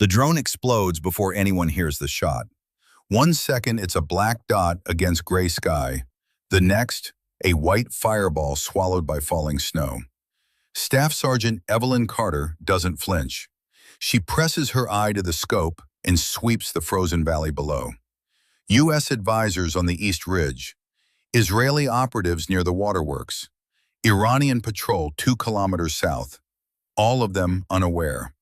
The drone explodes before anyone hears the shot. 1 second, it's a black dot against gray sky. The next, a white fireball swallowed by falling snow. Staff Sergeant Evelyn Carter doesn't flinch. She presses her eye to the scope and sweeps the frozen valley below. U.S. advisors on the East Ridge. Israeli operatives near the waterworks. Iranian patrol 2 kilometers south. All of them unaware.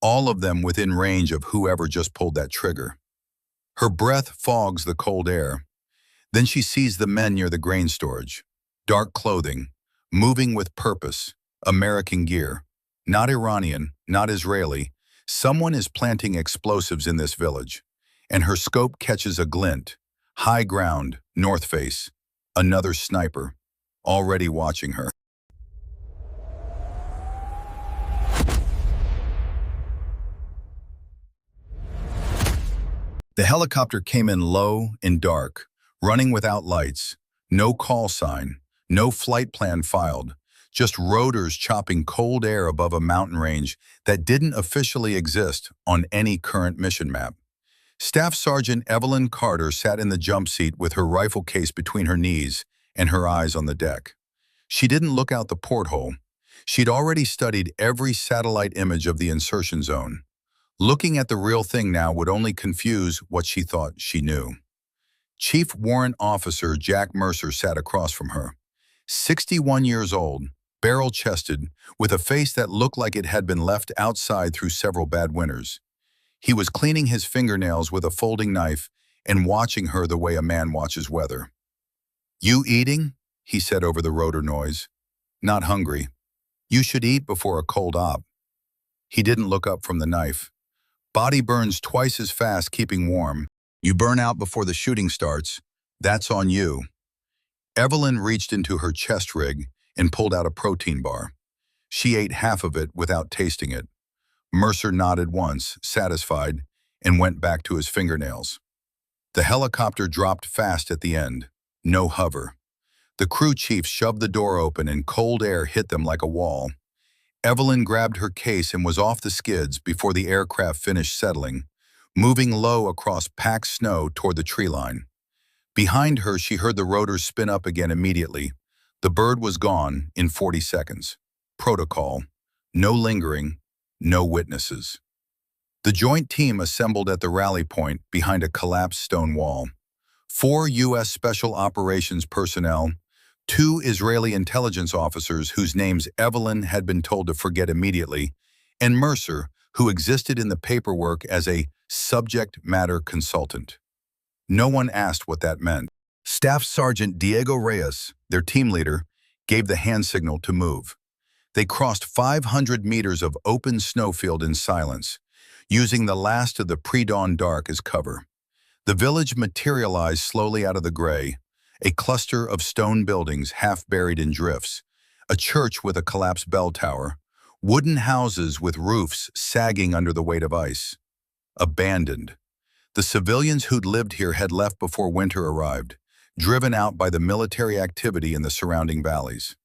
All of them within range of whoever just pulled that trigger. Her breath fogs the cold air. Then she sees the men near the grain storage. Dark clothing, moving with purpose, American gear. Not Iranian, not Israeli. Someone is planting explosives in this village, and her scope catches a glint. High ground, north face. Another sniper, already watching her. The helicopter came in low and dark, running without lights. No call sign, no flight plan filed. Just rotors chopping cold air above a mountain range that didn't officially exist on any current mission map. Staff Sergeant Evelyn Carter sat in the jump seat with her rifle case between her knees and her eyes on the deck. She didn't look out the porthole. She'd already studied every satellite image of the insertion zone. Looking at the real thing now would only confuse what she thought she knew. Chief Warrant Officer Jack Mercer sat across from her. 61 years old, barrel-chested, with a face that looked like it had been left outside through several bad winters. He was cleaning his fingernails with a folding knife and watching her the way a man watches weather. "You eating?" he said over the rotor noise. "Not hungry. You should eat before a cold op." He didn't look up from the knife. "Body burns twice as fast keeping warm. You burn out before the shooting starts. That's on you." Evelyn reached into her chest rig and pulled out a protein bar. She ate half of it without tasting it. Mercer nodded once, satisfied, and went back to his fingernails. The helicopter dropped fast at the end. No hover. The crew chief shoved the door open and cold air hit them like a wall. Evelyn grabbed her case and was off the skids before the aircraft finished settling, moving low across packed snow toward the tree line. Behind her, she heard the rotors spin up again immediately. The bird was gone in 40 seconds. Protocol. No lingering, no witnesses. The joint team assembled at the rally point behind a collapsed stone wall. 4 U.S. Special Operations personnel, 2 Israeli intelligence officers whose names Evelyn had been told to forget immediately, and Mercer, who existed in the paperwork as a subject matter consultant. No one asked what that meant. Staff Sergeant Diego Reyes, their team leader, gave the hand signal to move. They crossed 500 meters of open snowfield in silence, using the last of the pre-dawn dark as cover. The village materialized slowly out of the gray, a cluster of stone buildings half buried in drifts, a church with a collapsed bell tower, wooden houses with roofs sagging under the weight of ice. Abandoned. The civilians who'd lived here had left before winter arrived, driven out by the military activity in the surrounding valleys.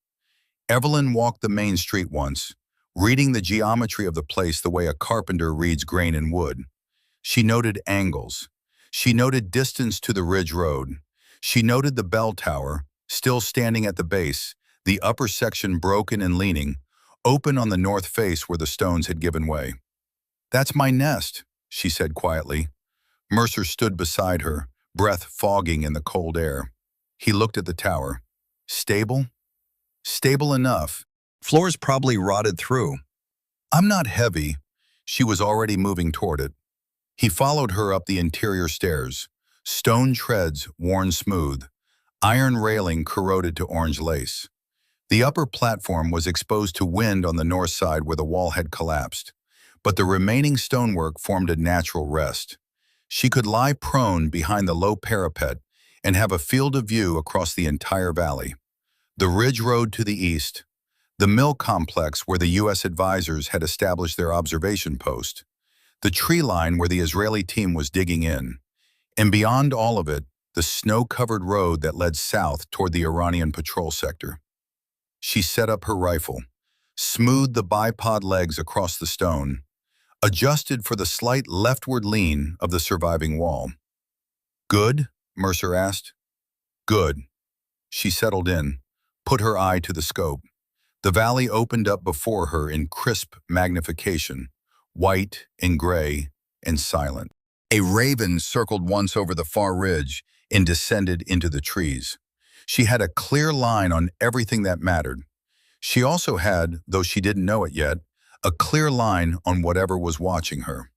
Evelyn walked the main street once, reading the geometry of the place the way a carpenter reads grain and wood. She noted angles. She noted distance to the ridge road. She noted the bell tower, still standing at the base, the upper section broken and leaning, open on the north face where the stones had given way. "That's my nest," she said quietly. Mercer stood beside her, breath fogging in the cold air. He looked at the tower. "Stable?" "Stable enough. Floors probably rotted through." "I'm not heavy." She was already moving toward it. He followed her up the interior stairs. Stone treads worn smooth, iron railing corroded to orange lace. The upper platform was exposed to wind on the north side where the wall had collapsed, but the remaining stonework formed a natural rest. She could lie prone behind the low parapet and have a field of view across the entire valley. The ridge road to the east, the mill complex where the U.S. advisors had established their observation post, the tree line where the Israeli team was digging in, and beyond all of it, the snow-covered road that led south toward the Iranian patrol sector. She set up her rifle, smoothed the bipod legs across the stone. adjusted for the slight leftward lean of the surviving wall. "Good?" Mercer asked. "Good." She settled in, put her eye to the scope. The valley opened up before her in crisp magnification, white and gray and silent. A raven circled once over the far ridge and descended into the trees. She had a clear line on everything that mattered. She also had, though she didn't know it yet, a clear line on whatever was watching her.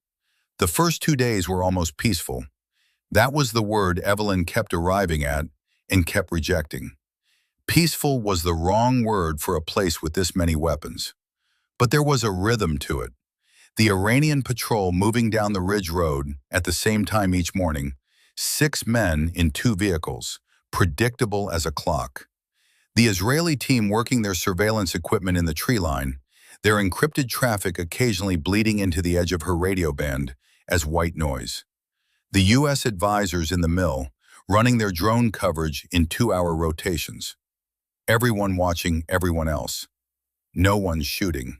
The first 2 days were almost peaceful. That was the word Evelyn kept arriving at and kept rejecting. Peaceful was the wrong word for a place with this many weapons. But there was a rhythm to it. The Iranian patrol moving down the ridge road at the same time each morning, 6 men in 2 vehicles, predictable as a clock. The Israeli team working their surveillance equipment in the tree line, their encrypted traffic occasionally bleeding into the edge of her radio band as white noise. The U.S. advisors in the mill, running their drone coverage in 2-hour rotations. Everyone watching everyone else. No one shooting.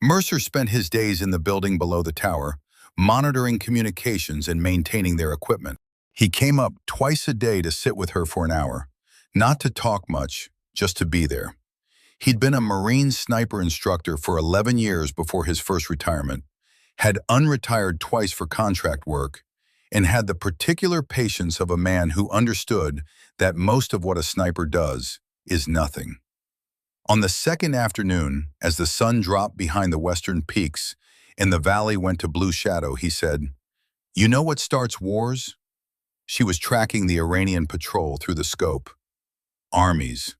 Mercer spent his days in the building below the tower, monitoring communications and maintaining their equipment. He came up twice a day to sit with her for an hour, not to talk much, just to be there. He'd been a Marine sniper instructor for 11 years before his first retirement, had unretired twice for contract work, and had the particular patience of a man who understood that most of what a sniper does is nothing. On the second afternoon, as the sun dropped behind the western peaks and the valley went to blue shadow, he said, "You know what starts wars?" She was tracking the Iranian patrol through the scope. "Armies."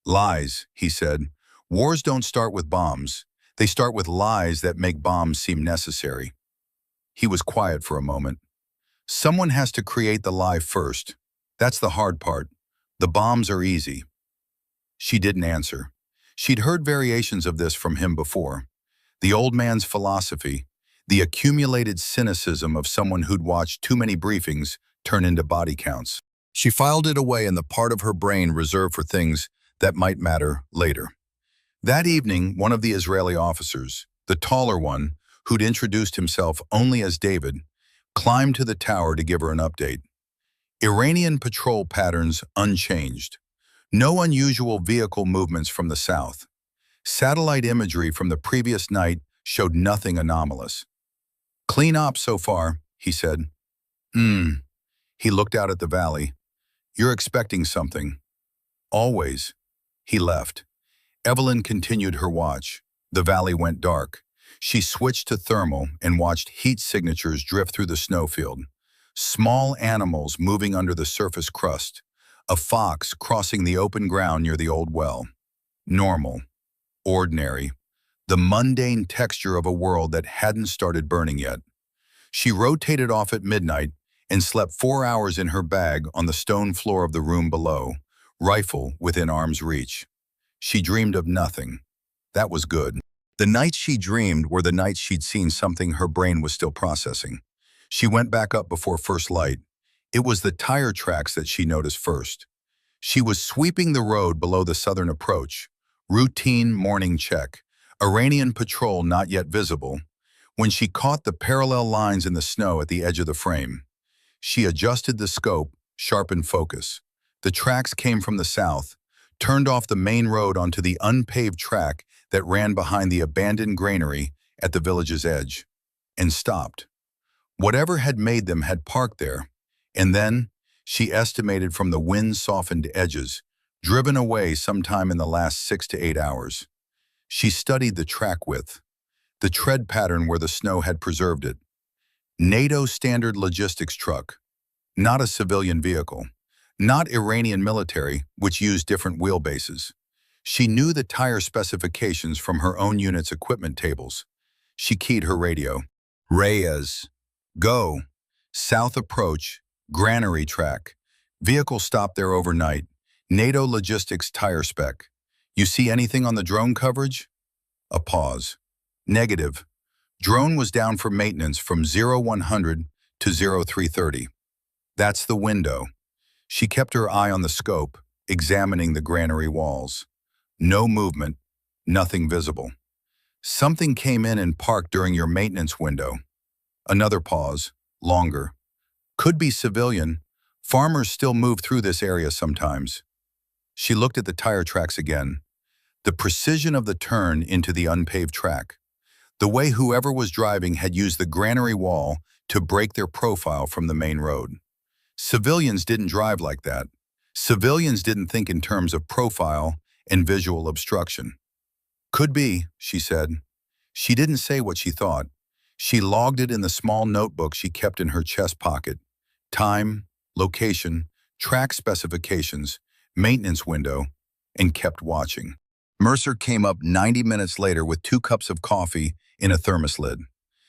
"Lies," he said. "Wars don't start with bombs. They start with lies that make bombs seem necessary." He was quiet for a moment. "Someone has to create the lie first. That's the hard part. The bombs are easy." She didn't answer. She'd heard variations of this from him before. The old man's philosophy, the accumulated cynicism of someone who'd watched too many briefings turn into body counts. She filed it away in the part of her brain reserved for things that might matter later. That evening, one of the Israeli officers, the taller one, who'd introduced himself only as David, climbed to the tower to give her an update. Iranian patrol patterns unchanged. No unusual vehicle movements from the south. Satellite imagery from the previous night showed nothing anomalous. "Clean op so far," he said. He looked out at the valley. "You're expecting something." "Always." He left. Evelyn continued her watch. The valley went dark. She switched to thermal and watched heat signatures drift through the snowfield. Small animals moving under the surface crust. A fox crossing the open ground near the old well. Normal. Ordinary. The mundane texture of a world that hadn't started burning yet. She rotated off at midnight and slept 4 hours in her bag on the stone floor of the room below, rifle within arm's reach. She dreamed of nothing. That was good. The nights she dreamed were the nights she'd seen something her brain was still processing. She went back up before first light. It was the tire tracks that she noticed first. She was sweeping the road below the southern approach. Routine morning check. Iranian patrol not yet visible. When she caught the parallel lines in the snow at the edge of the frame. She adjusted the scope, sharpened focus. The tracks came from the south, turned off the main road onto the unpaved track that ran behind the abandoned granary at the village's edge, and stopped. Whatever had made them had parked there, and then, she estimated from the wind-softened edges, driven away sometime in the last 6 to 8 hours. She studied the track width, the tread pattern where the snow had preserved it. NATO standard logistics truck, not a civilian vehicle, not Iranian military, which used different wheelbases. She knew the tire specifications from her own unit's equipment tables. She keyed her radio. "Reyes. Go. South approach. Granary track. Vehicle stopped there overnight. NATO logistics tire spec. You see anything on the drone coverage?" A pause. "Negative. Drone was down for maintenance from 0100 to 0330. That's the window." She kept her eye on the scope, examining the granary walls. No movement, nothing visible. Something came in and parked during your maintenance window. Another pause. Longer. Could be civilian. Farmers still move through this area sometimes. She looked at the tire tracks again. The precision of the turn into the unpaved track. The way whoever was driving had used the granary wall to break their profile from the main road. Civilians didn't drive like that. Civilians didn't think in terms of profile and visual obstruction. Could be, she said. She didn't say what she thought. She logged it in the small notebook she kept in her chest pocket. Time, location, track specifications, maintenance window, and kept watching. Mercer came up 90 minutes later with 2 cups of coffee in a thermos lid.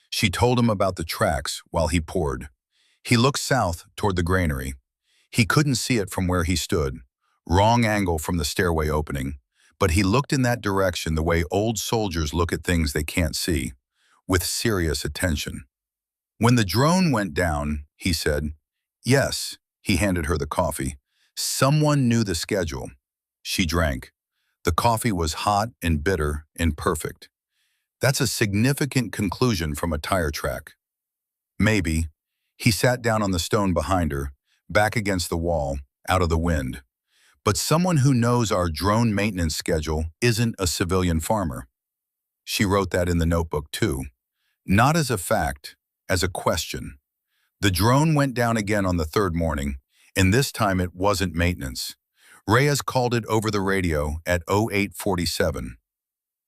She told him about the tracks while he poured. He looked south toward the granary. He couldn't see it from where he stood. Wrong angle from the stairway opening. But he looked in that direction the way old soldiers look at things they can't see, with serious attention. When the drone went down, he said, "Yes," he handed her the coffee. Someone knew the schedule. She drank. The coffee was hot and bitter and perfect. That's a significant conclusion from a tire track. Maybe. He sat down on the stone behind her, back against the wall, out of the wind. But someone who knows our drone maintenance schedule isn't a civilian farmer. She wrote that in the notebook too. Not as a fact, as a question. The drone went down again on the 3rd morning, and this time it wasn't maintenance. Reyes called it over the radio at 0847.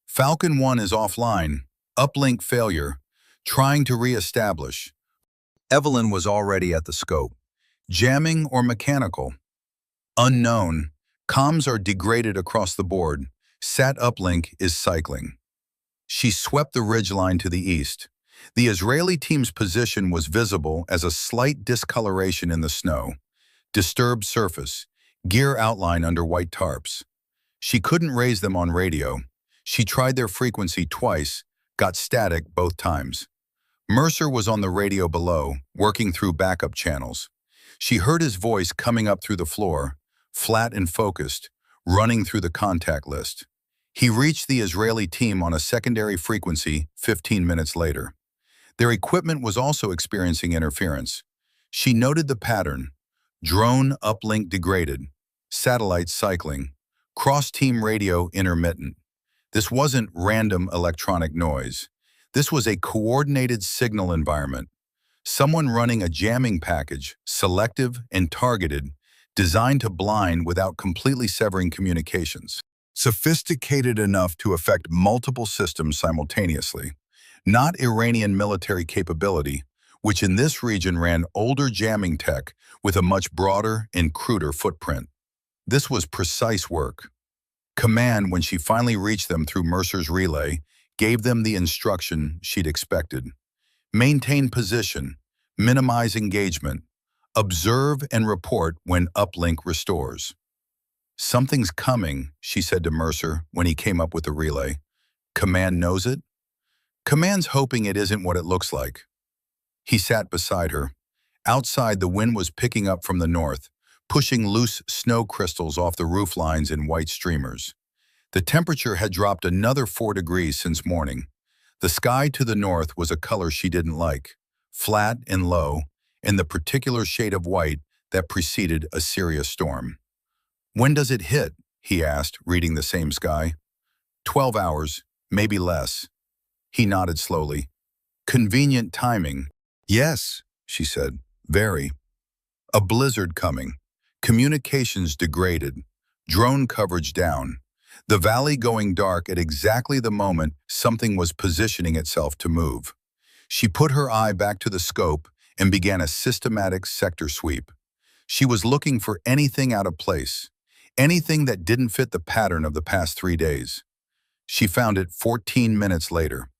Falcon 1 is offline, uplink failure, trying to re-establish. Evelyn was already at the scope. Jamming or mechanical? Unknown. Comms are degraded across the board. Sat uplink is cycling. She swept the ridgeline to the east. The Israeli team's position was visible as a slight discoloration in the snow. Disturbed surface. Gear outline under white tarps. She couldn't raise them on radio. She tried their frequency twice, got static both times. Mercer was on the radio below, working through backup channels. She heard his voice coming up through the floor, flat and focused, running through the contact list. He reached the Israeli team on a secondary frequency 15 minutes later. Their equipment was also experiencing interference. She noted the pattern. Drone uplink degraded, satellite cycling, cross-team radio intermittent. This wasn't random electronic noise. This was a coordinated signal environment. Someone running a jamming package, selective and targeted, designed to blind without completely severing communications. Sophisticated enough to affect multiple systems simultaneously. Not Iranian military capability, which in this region ran older jamming tech with a much broader and cruder footprint. This was precise work. Command, when she finally reached them through Mercer's relay, gave them the instruction she'd expected. Maintain position, minimize engagement, observe and report when uplink restores. "Something's coming," she said to Mercer when he came up with the relay. "Command knows it?" "Command's hoping it isn't what it looks like." He sat beside her. Outside, the wind was picking up from the north, pushing loose snow crystals off the roof lines in white streamers. The temperature had dropped another 4 degrees since morning. The sky to the north was a color she didn't like, flat and low, in the particular shade of white that preceded a serious storm. "When does it hit?" he asked, reading the same sky. 12 hours, maybe less." He nodded slowly. "Convenient timing." "Yes," she said, "very." A blizzard coming. Communications degraded. Drone coverage down. The valley going dark at exactly the moment something was positioning itself to move. She put her eye back to the scope and began a systematic sector sweep. She was looking for anything out of place, anything that didn't fit the pattern of the past 3 days. She found it 14 minutes later.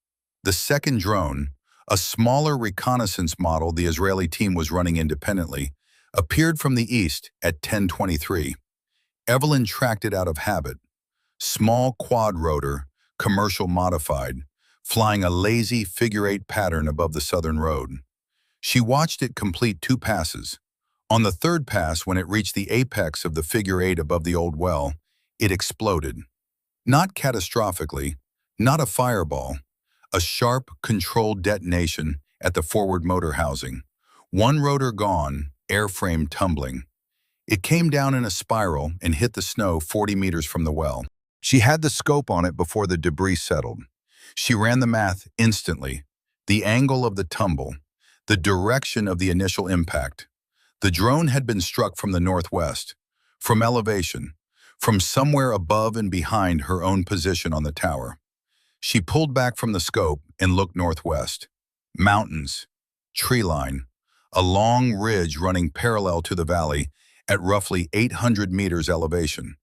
The second drone, a smaller reconnaissance model the Israeli team was running independently, appeared from the east at 10:23. Evelyn tracked it out of habit. Small quad rotor, commercial modified, flying a lazy figure-8 pattern above the southern road. She watched it complete 2 passes. On the 3rd pass, when it reached the apex of the figure-8 above the old well, it exploded. Not catastrophically, Not a fireball. A sharp, controlled detonation at the forward motor housing. One rotor gone, airframe tumbling. It came down in a spiral and hit the snow 40 meters from the well. She had the scope on it before the debris settled. She ran the math instantly. The angle of the tumble, the direction of the initial impact. The drone had been struck from the northwest, from elevation, from somewhere above and behind her own position on the tower. She pulled back from the scope and looked northwest. Mountains, tree line, a long ridge running parallel to the valley at roughly 800 meters elevation.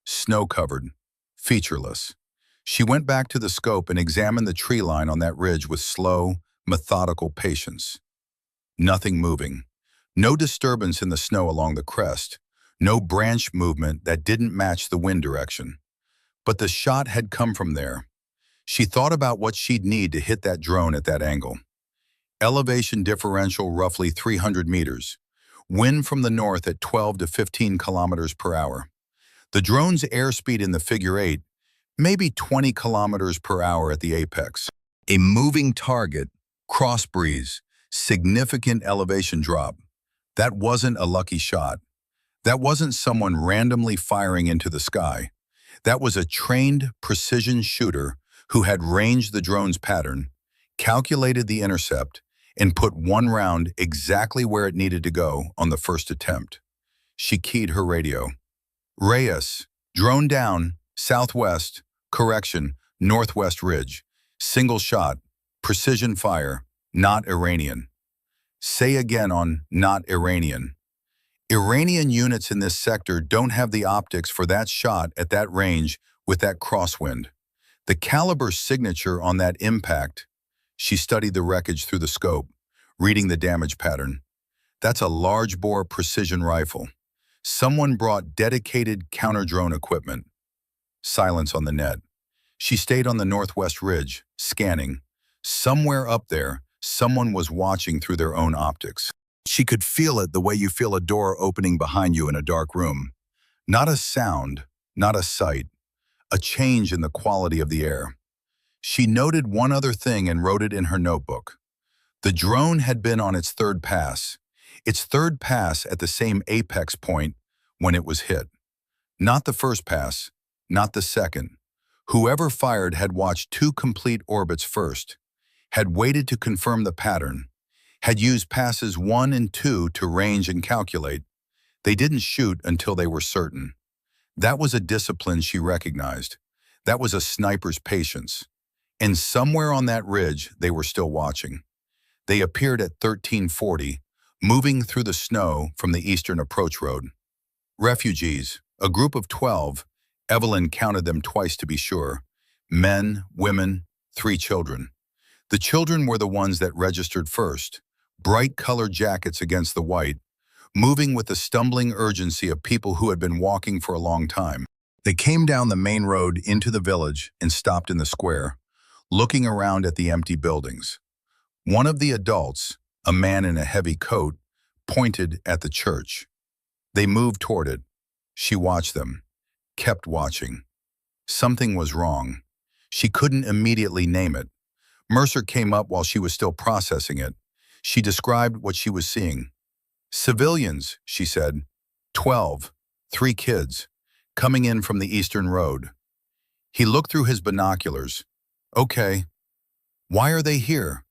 Snow-covered, featureless. She went back to the scope and examined the tree line on that ridge with slow, methodical patience. Nothing moving. No disturbance in the snow along the crest. No branch movement that didn't match the wind direction. But the shot had come from there. She thought about what she'd need to hit that drone at that angle. Elevation differential roughly 300 meters. Wind from the north at 12 to 15 kilometers per hour. The drone's airspeed in the figure 8, maybe 20 kilometers per hour at the apex. A moving target, cross breeze, significant elevation drop. That wasn't a lucky shot. That wasn't someone randomly firing into the sky. That was a trained precision shooter who had ranged the drone's pattern, calculated the intercept, and put one round exactly where it needed to go on the first attempt. She keyed her radio. Reyes, drone down, southwest, correction, northwest ridge. Single shot, precision fire, not Iranian. Say again on not Iranian. Iranian units in this sector don't have the optics for that shot at that range with that crosswind. The caliber signature on that impact. She studied the wreckage through the scope, reading the damage pattern. That's a large-bore precision rifle. Someone brought dedicated counter-drone equipment. Silence on the net. She stayed on the northwest ridge, scanning. Somewhere up there, someone was watching through their own optics. She could feel it the way you feel a door opening behind you in a dark room. Not a sound, not a sight. A change in the quality of the air. She noted one other thing and wrote it in her notebook. The drone had been on its third pass at the same apex point when it was hit. Not the first pass, not the second. Whoever fired had watched 2 complete orbits first, had waited to confirm the pattern, had used passes 1 and 2 to range and calculate. They didn't shoot until they were certain. That was a discipline she recognized. That was a sniper's patience. And somewhere on that ridge, they were still watching. They appeared at 1340, moving through the snow from the eastern approach road. Refugees, a group of 12, Evelyn counted them twice to be sure. Men, women, 3 children. The children were the ones that registered first, bright colored jackets against the white, moving with the stumbling urgency of people who had been walking for a long time. They came down the main road into the village and stopped in the square, looking around at the empty buildings. One of the adults, a man in a heavy coat, pointed at the church. They moved toward it. She watched them, kept watching. Something was wrong. She couldn't immediately name it. Mercer came up while she was still processing it. She described what she was seeing. Civilians, she said. 12, 3 kids, coming in from the eastern road. He looked through his binoculars. Okay. Why are they here?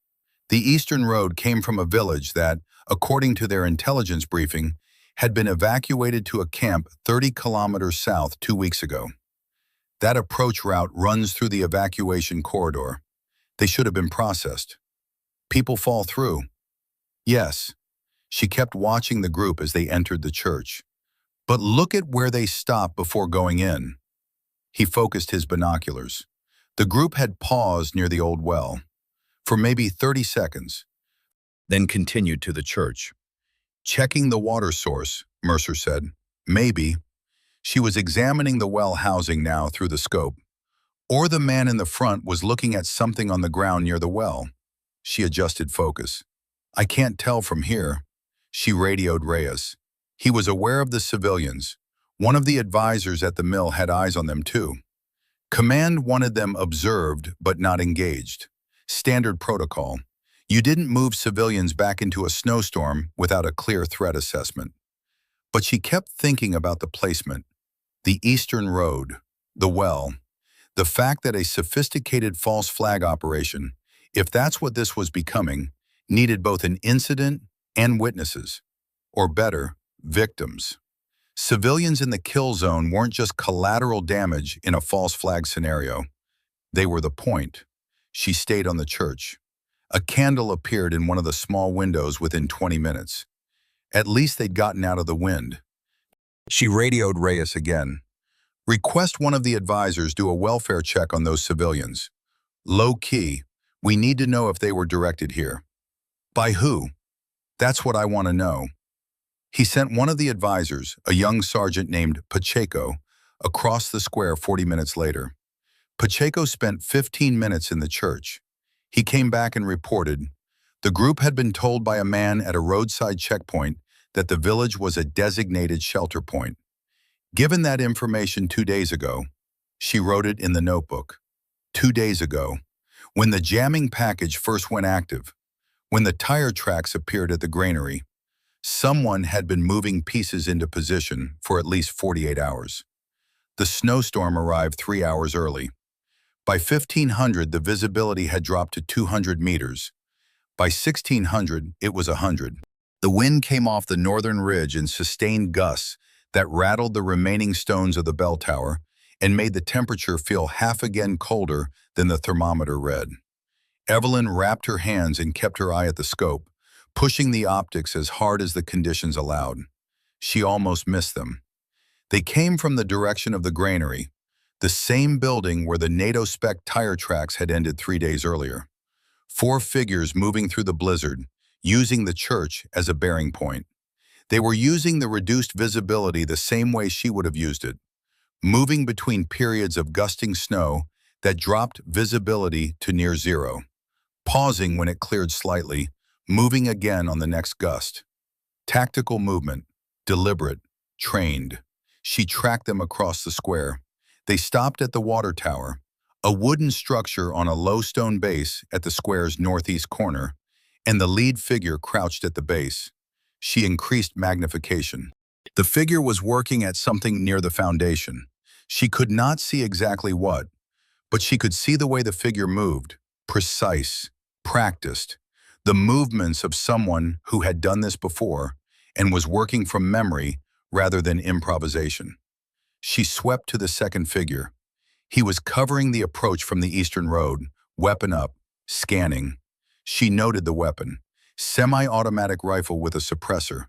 The eastern road came from a village that, according to their intelligence briefing, had been evacuated to a camp 30 kilometers south 2 weeks ago. That approach route runs through the evacuation corridor. They should have been processed. People fall through. Yes. She kept watching the group as they entered the church. But look at where they stopped before going in. He focused his binoculars. The group had paused near the old well for maybe 30 seconds, then continued to the church. Checking the water source, Mercer said. Maybe. She was examining the well housing now through the scope. Or the man in the front was looking at something on the ground near the well. She adjusted focus. I can't tell from here. She radioed Reyes. He was aware of the civilians. One of the advisors at the mill had eyes on them too. Command wanted them observed but not engaged. Standard protocol. You didn't move civilians back into a snowstorm without a clear threat assessment. But she kept thinking about the placement, the Eastern Road, the well, the fact that a sophisticated false flag operation, if that's what this was becoming, needed both an incident and witnesses, or better, victims. Civilians in the kill zone weren't just collateral damage in a false flag scenario. They were the point. She stayed on the church. A candle appeared in one of the small windows within 20 minutes. At least they'd gotten out of the wind. She radioed Reyes again. Request one of the advisors do a welfare check on those civilians. Low key, we need to know if they were directed here. By who? That's what I want to know. He sent one of the advisors, a young sergeant named Pacheco, across the square 40 minutes later. Pacheco spent 15 minutes in the church. He came back and reported, the group had been told by a man at a roadside checkpoint that the village was a designated shelter point. Given that information 2 days ago, she wrote it in the notebook. 2 days ago, when the jamming package first went active, when the tire tracks appeared at the granary, someone had been moving pieces into position for at least 48 hours. The snowstorm arrived 3 hours early. By 1500, the visibility had dropped to 200 meters. By 1600, it was 100. The wind came off the northern ridge in sustained gusts that rattled the remaining stones of the bell tower and made the temperature feel half again colder than the thermometer read. Evelyn wrapped her hands and kept her eye at the scope, pushing the optics as hard as the conditions allowed. She almost missed them. They came from the direction of the granary, the same building where the NATO-spec tire tracks had ended 3 days earlier. 4 figures moving through the blizzard, using the church as a bearing point. They were using the reduced visibility the same way she would have used it, moving between periods of gusting snow that dropped visibility to near zero, pausing when it cleared slightly, moving again on the next gust. Tactical movement, deliberate, trained. She tracked them across the square. They stopped at the water tower, a wooden structure on a low stone base at the square's northeast corner, and the lead figure crouched at the base. She increased magnification. The figure was working at something near the foundation. She could not see exactly what, but she could see the way the figure moved, precise, practiced, the movements of someone who had done this before and was working from memory rather than improvisation. She swept to the second figure. He was covering the approach from the eastern road, weapon up, scanning. She noted the weapon, semi-automatic rifle with a suppressor.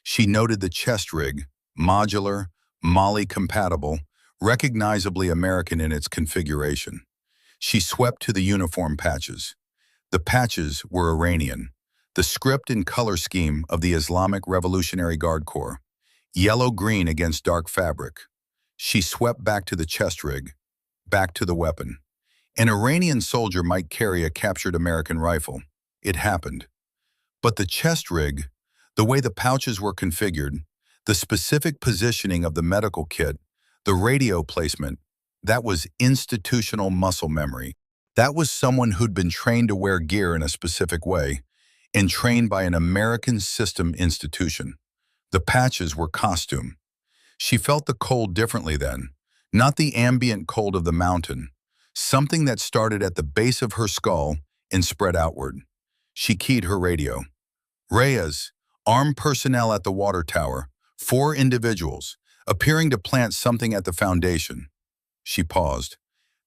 She noted the chest rig, modular, Molly-compatible, recognizably American in its configuration. She swept to the uniform patches. The patches were Iranian, the script and color scheme of the Islamic Revolutionary Guard Corps, yellow-green against dark fabric. She swept back to the chest rig, back to the weapon. An Iranian soldier might carry a captured American rifle. It happened. But the chest rig, the way the pouches were configured, the specific positioning of the medical kit, the radio placement, that was institutional muscle memory. That was someone who'd been trained to wear gear in a specific way and trained by an American system institution. The patches were costume. She felt the cold differently then, not the ambient cold of the mountain, something that started at the base of her skull and spread outward. She keyed her radio. Reyes, armed personnel at the water tower, 4 individuals, appearing to plant something at the foundation. She paused.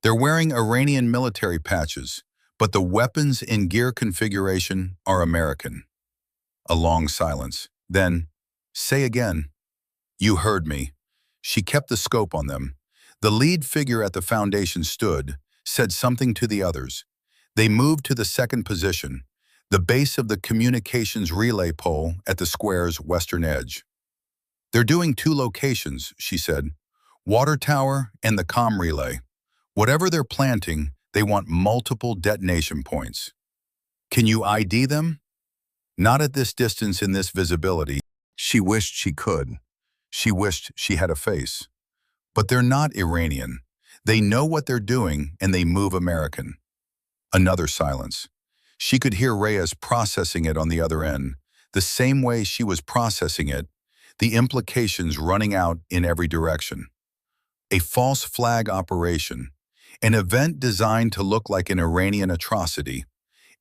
They're wearing Iranian military patches, but the weapons and gear configuration are American. A long silence. Then, say again. You heard me. She kept the scope on them. The lead figure at the foundation stood, said something to the others. They moved to the second position, the base of the communications relay pole at the square's western edge. They're doing 2 locations, she said, water tower and the comm relay. Whatever they're planting, they want multiple detonation points. Can you ID them? Not at this distance in this visibility. She wished she could. She wished she had a face. But they're not Iranian. They know what they're doing and they move American. Another silence. She could hear Reyes processing it on the other end, the same way she was processing it, the implications running out in every direction. A false flag operation, an event designed to look like an Iranian atrocity,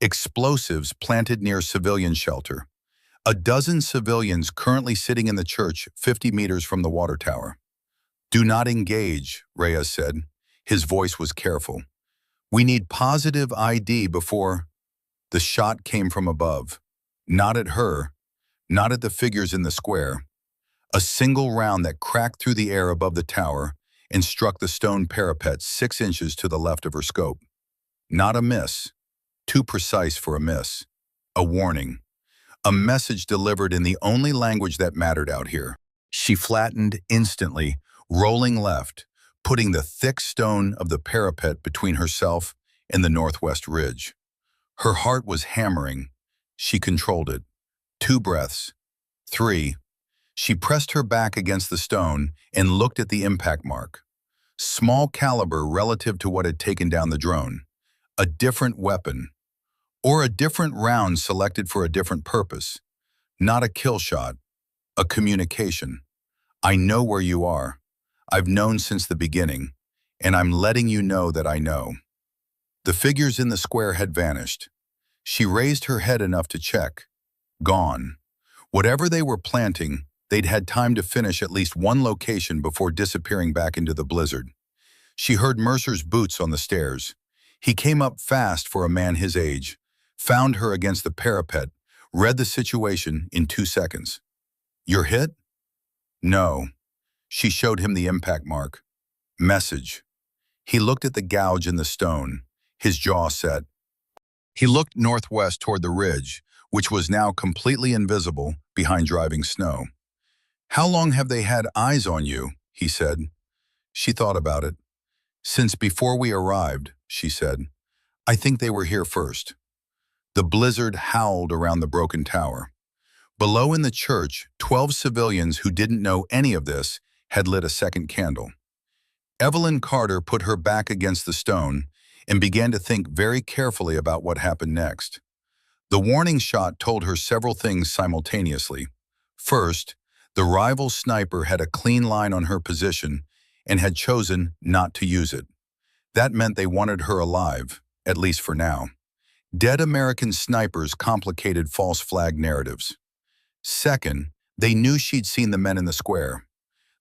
explosives planted near civilian shelter, a dozen civilians currently sitting in the church 50 meters from the water tower. "Do not engage," Reyes said. His voice was careful. "We need positive ID before—" The shot came from above. Not at her, not at the figures in the square. A single round that cracked through the air above the tower and struck the stone parapet 6 inches to the left of her scope. Not a miss. Too precise for a miss. A warning. A message delivered in the only language that mattered out here. She flattened instantly, rolling left, putting the thick stone of the parapet between herself and the northwest ridge. Her heart was hammering. She controlled it. 2 breaths. 3. She pressed her back against the stone and looked at the impact mark. Small caliber relative to what had taken down the drone. A different weapon. Or a different round selected for a different purpose. Not a kill shot. A communication. "I know where you are. I've known since the beginning, and I'm letting you know that I know." The figures in the square had vanished. She raised her head enough to check. Gone. Whatever they were planting, they'd had time to finish at least one location before disappearing back into the blizzard. She heard Mercer's boots on the stairs. He came up fast for a man his age, found her against the parapet, read the situation in 2 seconds. "You're hit?" "No." She showed him the impact mark. "Message." He looked at the gouge in the stone, his jaw set. He looked northwest toward the ridge, which was now completely invisible behind driving snow. "How long have they had eyes on you?" he said. She thought about it. "Since before we arrived," she said. "I think they were here first." The blizzard howled around the broken tower. Below in the church, 12 civilians who didn't know any of this had lit a second candle. Evelyn Carter put her back against the stone and began to think very carefully about what happened next. The warning shot told her several things simultaneously. First, the rival sniper had a clean line on her position and had chosen not to use it. That meant they wanted her alive, at least for now. Dead American snipers complicated false flag narratives. Second, they knew she'd seen the men in the square.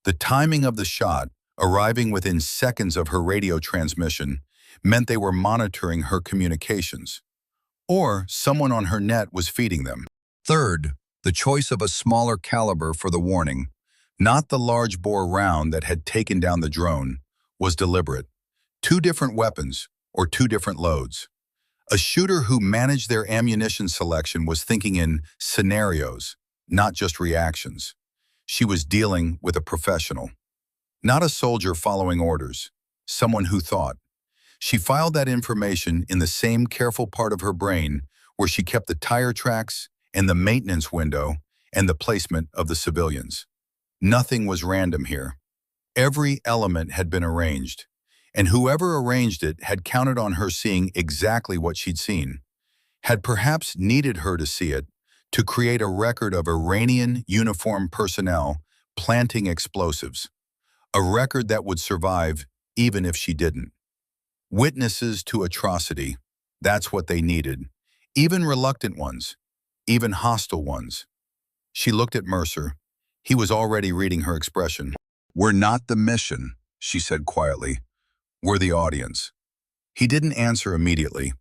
The timing of the shot, arriving within seconds of her radio transmission, meant they were monitoring her communications. Or someone on her net was feeding them. Third, the choice of a smaller caliber for the warning, not the large-bore round that had taken down the drone, was deliberate. 2 different weapons, or 2 different loads. A shooter who managed their ammunition selection was thinking in scenarios, not just reactions. She was dealing with a professional. Not a soldier following orders, someone who thought. She filed that information in the same careful part of her brain where she kept the tire tracks and the maintenance window and the placement of the civilians. Nothing was random here. Every element had been arranged, and whoever arranged it had counted on her seeing exactly what she'd seen, had perhaps needed her to see it to create a record of Iranian uniformed personnel planting explosives, a record that would survive even if she didn't. Witnesses to atrocity, that's what they needed, even reluctant ones, even hostile ones. She looked at Mercer. He was already reading her expression. "We're not the mission," she said quietly. "We're the audience." He didn't answer immediately.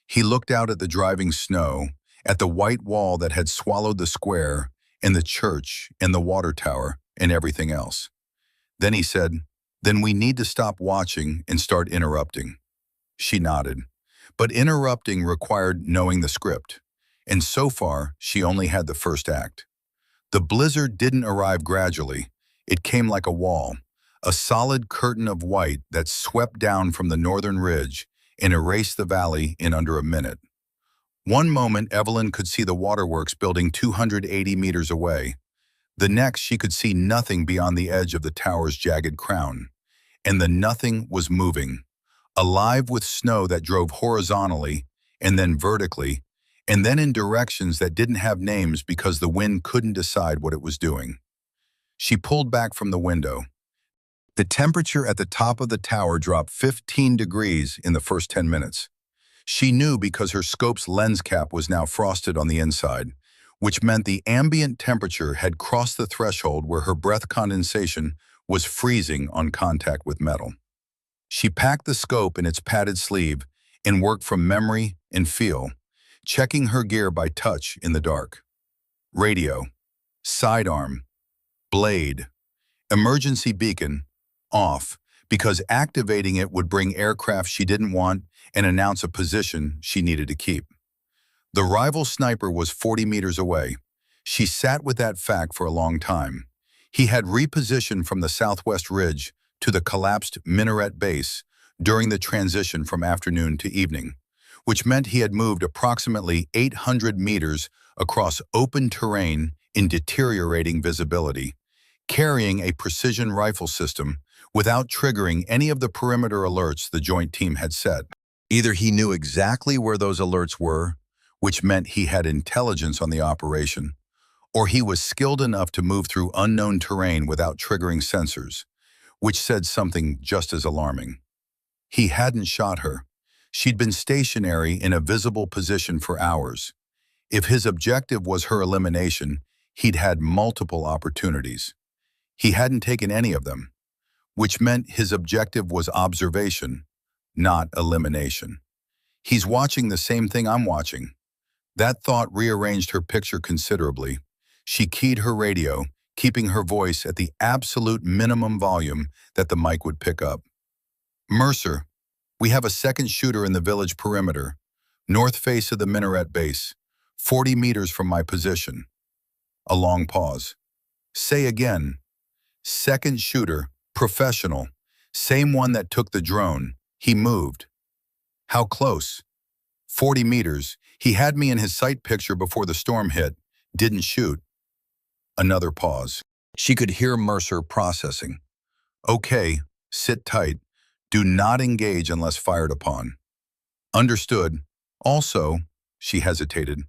He looked out at the driving snow, at the white wall that had swallowed the square, and the church, and the water tower, and everything else. Then he said, "Then we need to stop watching and start interrupting." She nodded. But interrupting required knowing the script, and so far she only had the first act. The blizzard didn't arrive gradually. It came like a wall, a solid curtain of white that swept down from the northern ridge and erased the valley in under a minute. One moment Evelyn could see the waterworks building 280 meters away. The next she could see nothing beyond the edge of the tower's jagged crown. and the nothing was moving, alive with snow that drove horizontally and then vertically, and then in directions that didn't have names because the wind couldn't decide what it was doing. She pulled back from the window. The temperature at the top of the tower dropped 15 degrees in the first 10 minutes. She knew because her scope's lens cap was now frosted on the inside, which meant the ambient temperature had crossed the threshold where her breath condensation was freezing on contact with metal. She packed the scope in its padded sleeve and worked from memory and feel, checking her gear by touch in the dark. Radio, sidearm, blade, emergency beacon, off, because activating it would bring aircraft she didn't want and announce a position she needed to keep. The rival sniper was 40 meters away. She sat with that fact for a long time. He had repositioned from the southwest ridge to the collapsed minaret base during the transition from afternoon to evening, which meant he had moved approximately 800 meters across open terrain in deteriorating visibility, carrying a precision rifle system without triggering any of the perimeter alerts the joint team had set. Either he knew exactly where those alerts were, which meant he had intelligence on the operation, or he was skilled enough to move through unknown terrain without triggering sensors, which said something just as alarming. He hadn't shot her. She'd been stationary in a visible position for hours. If his objective was her elimination, he'd had multiple opportunities. He hadn't taken any of them, which meant his objective was observation, not elimination. He's watching the same thing I'm watching. That thought rearranged her picture considerably. She keyed her radio, keeping her voice at the absolute minimum volume that the mic would pick up. Mercer, we have a second shooter in the village perimeter, north face of the minaret base, 40 meters from my position. A long pause. Say again. Second shooter, professional, same one that took the drone. He moved. How close? 40 meters. He had me in his sight picture before the storm hit. Didn't shoot. Another pause. She could hear Mercer processing. Okay, sit tight. Do not engage unless fired upon. Understood. Also, she hesitated.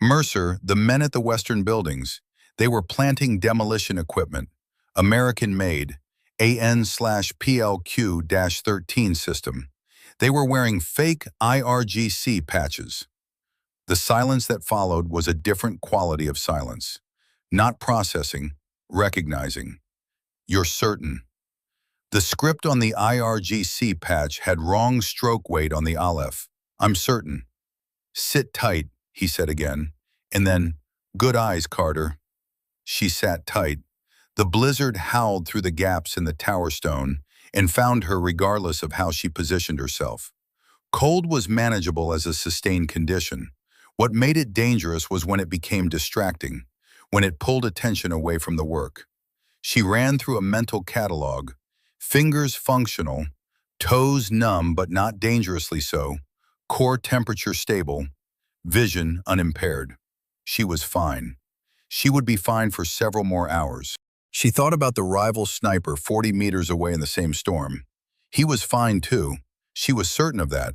Mercer, the men at the western buildings, they were planting demolition equipment, American-made, AN/PLQ-13 system. They were wearing fake IRGC patches. The silence that followed was a different quality of silence. Not processing, recognizing. You're certain. The script on the IRGC patch had wrong stroke weight on the Aleph. I'm certain. Sit tight, he said again, and then, good eyes, Carter. She sat tight. The blizzard howled through the gaps in the tower stone and found her regardless of how she positioned herself. Cold was manageable as a sustained condition. What made it dangerous was when it became distracting, when it pulled attention away from the work. She ran through a mental catalog, fingers functional, toes numb but not dangerously so, core temperature stable, vision unimpaired. She was fine. She would be fine for several more hours. She thought about the rival sniper 40 meters away in the same storm. He was fine too. She was certain of that.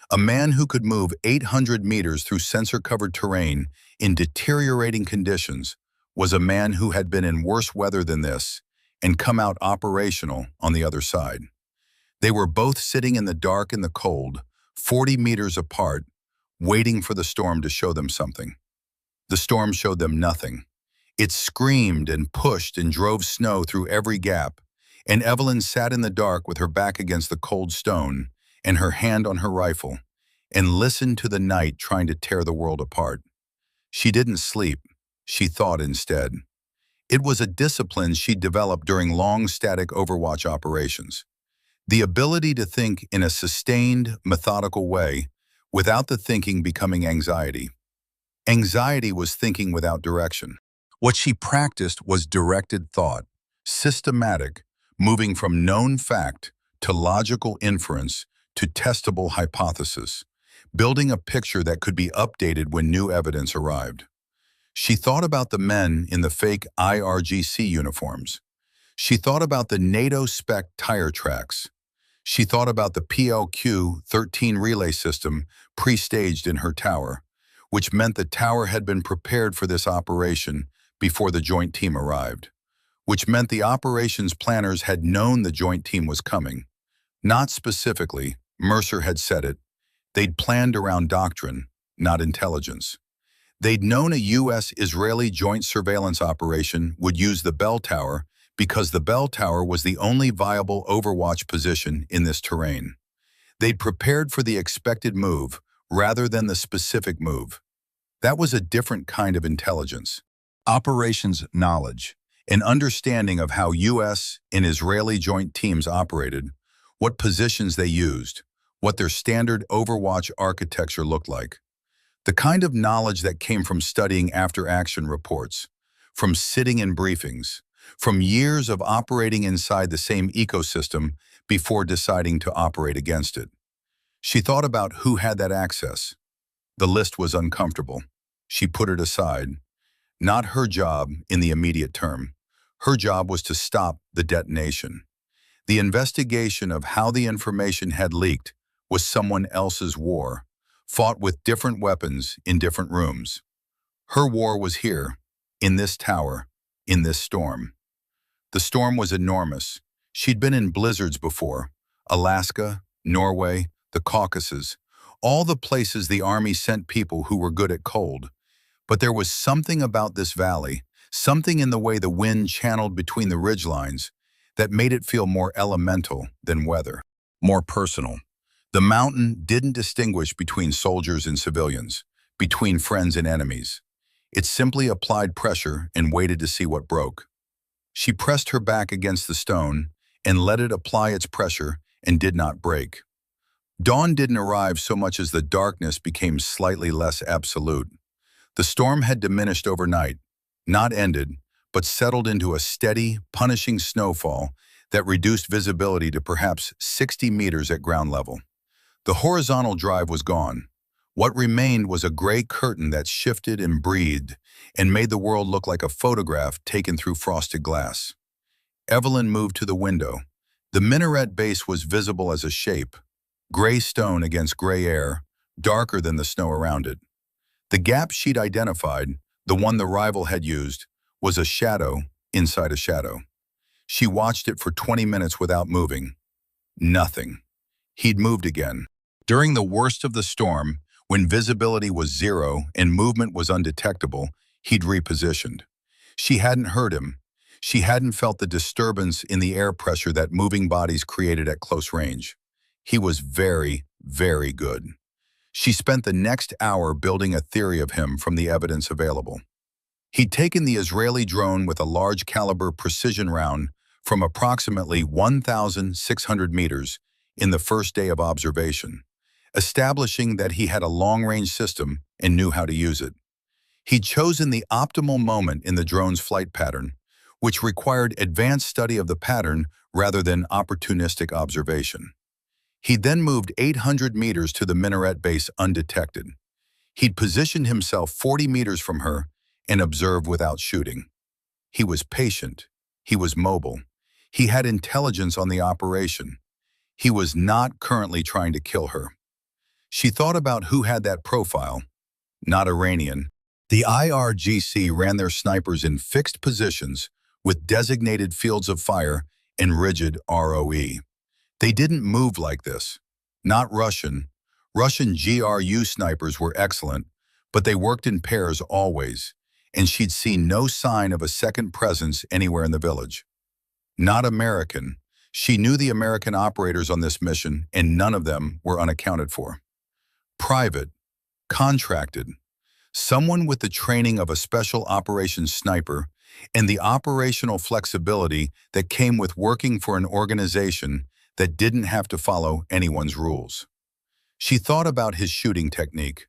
A man who could move 800 meters through sensor-covered terrain in deteriorating conditions was a man who had been in worse weather than this and come out operational on the other side. They were both sitting in the dark and the cold, 40 meters apart, waiting for the storm to show them something. The storm showed them nothing. It screamed and pushed and drove snow through every gap, and Evelyn sat in the dark with her back against the cold stone and her hand on her rifle, and listened to the night trying to tear the world apart. She didn't sleep. She thought instead. It was a discipline she'd developed during long static Overwatch operations. The ability to think in a sustained, methodical way without the thinking becoming anxiety. Anxiety was thinking without direction. What she practiced was directed thought, systematic, moving from known fact to logical inference to testable hypothesis, building a picture that could be updated when new evidence arrived. She thought about the men in the fake IRGC uniforms. She thought about the NATO spec tire tracks. She thought about the PLQ-13 relay system pre-staged in her tower, which meant the tower had been prepared for this operation before the joint team arrived, which meant the operations planners had known the joint team was coming. Not specifically, Mercer had said it. They'd planned around doctrine, not intelligence. They'd known a U.S.-Israeli joint surveillance operation would use the bell tower because the bell tower was the only viable Overwatch position in this terrain. They'd prepared for the expected move rather than the specific move. That was a different kind of intelligence. Operations knowledge, an understanding of how U.S. and Israeli joint teams operated, what positions they used, what their standard Overwatch architecture looked like. The kind of knowledge that came from studying after-action reports, from sitting in briefings, from years of operating inside the same ecosystem before deciding to operate against it. She thought about who had that access. The list was uncomfortable. She put it aside. Not her job in the immediate term. Her job was to stop the detonation. The investigation of how the information had leaked was someone else's war, fought with different weapons in different rooms. Her war was here, in this tower, in this storm. The storm was enormous. She'd been in blizzards before. Alaska, Norway, the Caucasus, all the places the Army sent people who were good at cold. But there was something about this valley, something in the way the wind channeled between the ridgelines, that made it feel more elemental than weather, more personal. The mountain didn't distinguish between soldiers and civilians, between friends and enemies. It simply applied pressure and waited to see what broke. She pressed her back against the stone and let it apply its pressure and did not break. Dawn didn't arrive so much as the darkness became slightly less absolute. The storm had diminished overnight, not ended, but settled into a steady, punishing snowfall that reduced visibility to perhaps 60 meters at ground level. The horizontal drive was gone. What remained was a gray curtain that shifted and breathed and made the world look like a photograph taken through frosted glass. Evelyn moved to the window. The minaret base was visible as a shape, gray stone against gray air, darker than the snow around it. The gap she'd identified, the one the rival had used, was a shadow inside a shadow. She watched it for 20 minutes without moving. Nothing. He'd moved again. During the worst of the storm, when visibility was zero and movement was undetectable, he'd repositioned. She hadn't heard him. She hadn't felt the disturbance in the air pressure that moving bodies created at close range. He was very, very good. She spent the next hour building a theory of him from the evidence available. He'd taken the Israeli drone with a large caliber precision round from approximately 1,600 meters in the first day of observation, establishing that he had a long-range system and knew how to use it. He'd chosen the optimal moment in the drone's flight pattern, which required advanced study of the pattern rather than opportunistic observation. He'd then moved 800 meters to the minaret base undetected. He'd positioned himself 40 meters from her and observed without shooting. He was patient. He was mobile. He had intelligence on the operation. He was not currently trying to kill her. She thought about who had that profile. Not Iranian. The IRGC ran their snipers in fixed positions with designated fields of fire and rigid ROE. They didn't move like this. Not Russian. Russian GRU snipers were excellent, but they worked in pairs always, and she'd seen no sign of a second presence anywhere in the village. Not American. She knew the American operators on this mission, and none of them were unaccounted for. Private. Contracted. Someone with the training of a special operations sniper and the operational flexibility that came with working for an organization that didn't have to follow anyone's rules. She thought about his shooting technique.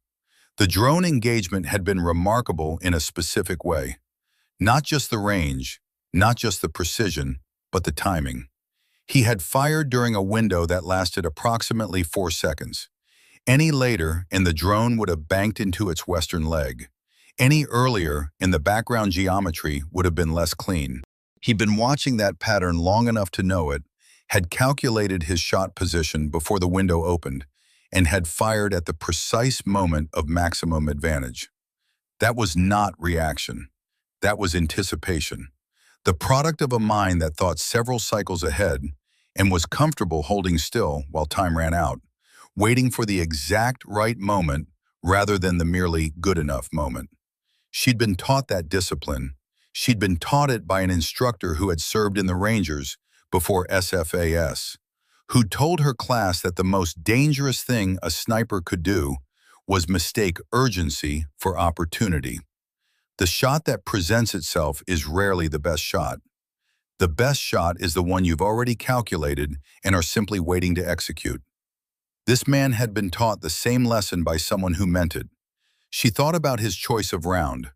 The drone engagement had been remarkable in a specific way. Not just the range, not just the precision, but the timing. He had fired during a window that lasted approximately 4 seconds. Any later, and the drone would have banked into its western leg. Any earlier, and the background geometry would have been less clean. He'd been watching that pattern long enough to know it, had calculated his shot position before the window opened, and had fired at the precise moment of maximum advantage. That was not reaction. That was anticipation. The product of a mind that thought several cycles ahead and was comfortable holding still while time ran out, waiting for the exact right moment rather than the merely good enough moment. She'd been taught that discipline. She'd been taught it by an instructor who had served in the Rangers before SFAS, who told her class that the most dangerous thing a sniper could do was mistake urgency for opportunity. The shot that presents itself is rarely the best shot. The best shot is the one you've already calculated and are simply waiting to execute. This man had been taught the same lesson by someone who meant it. She thought about his choice of round.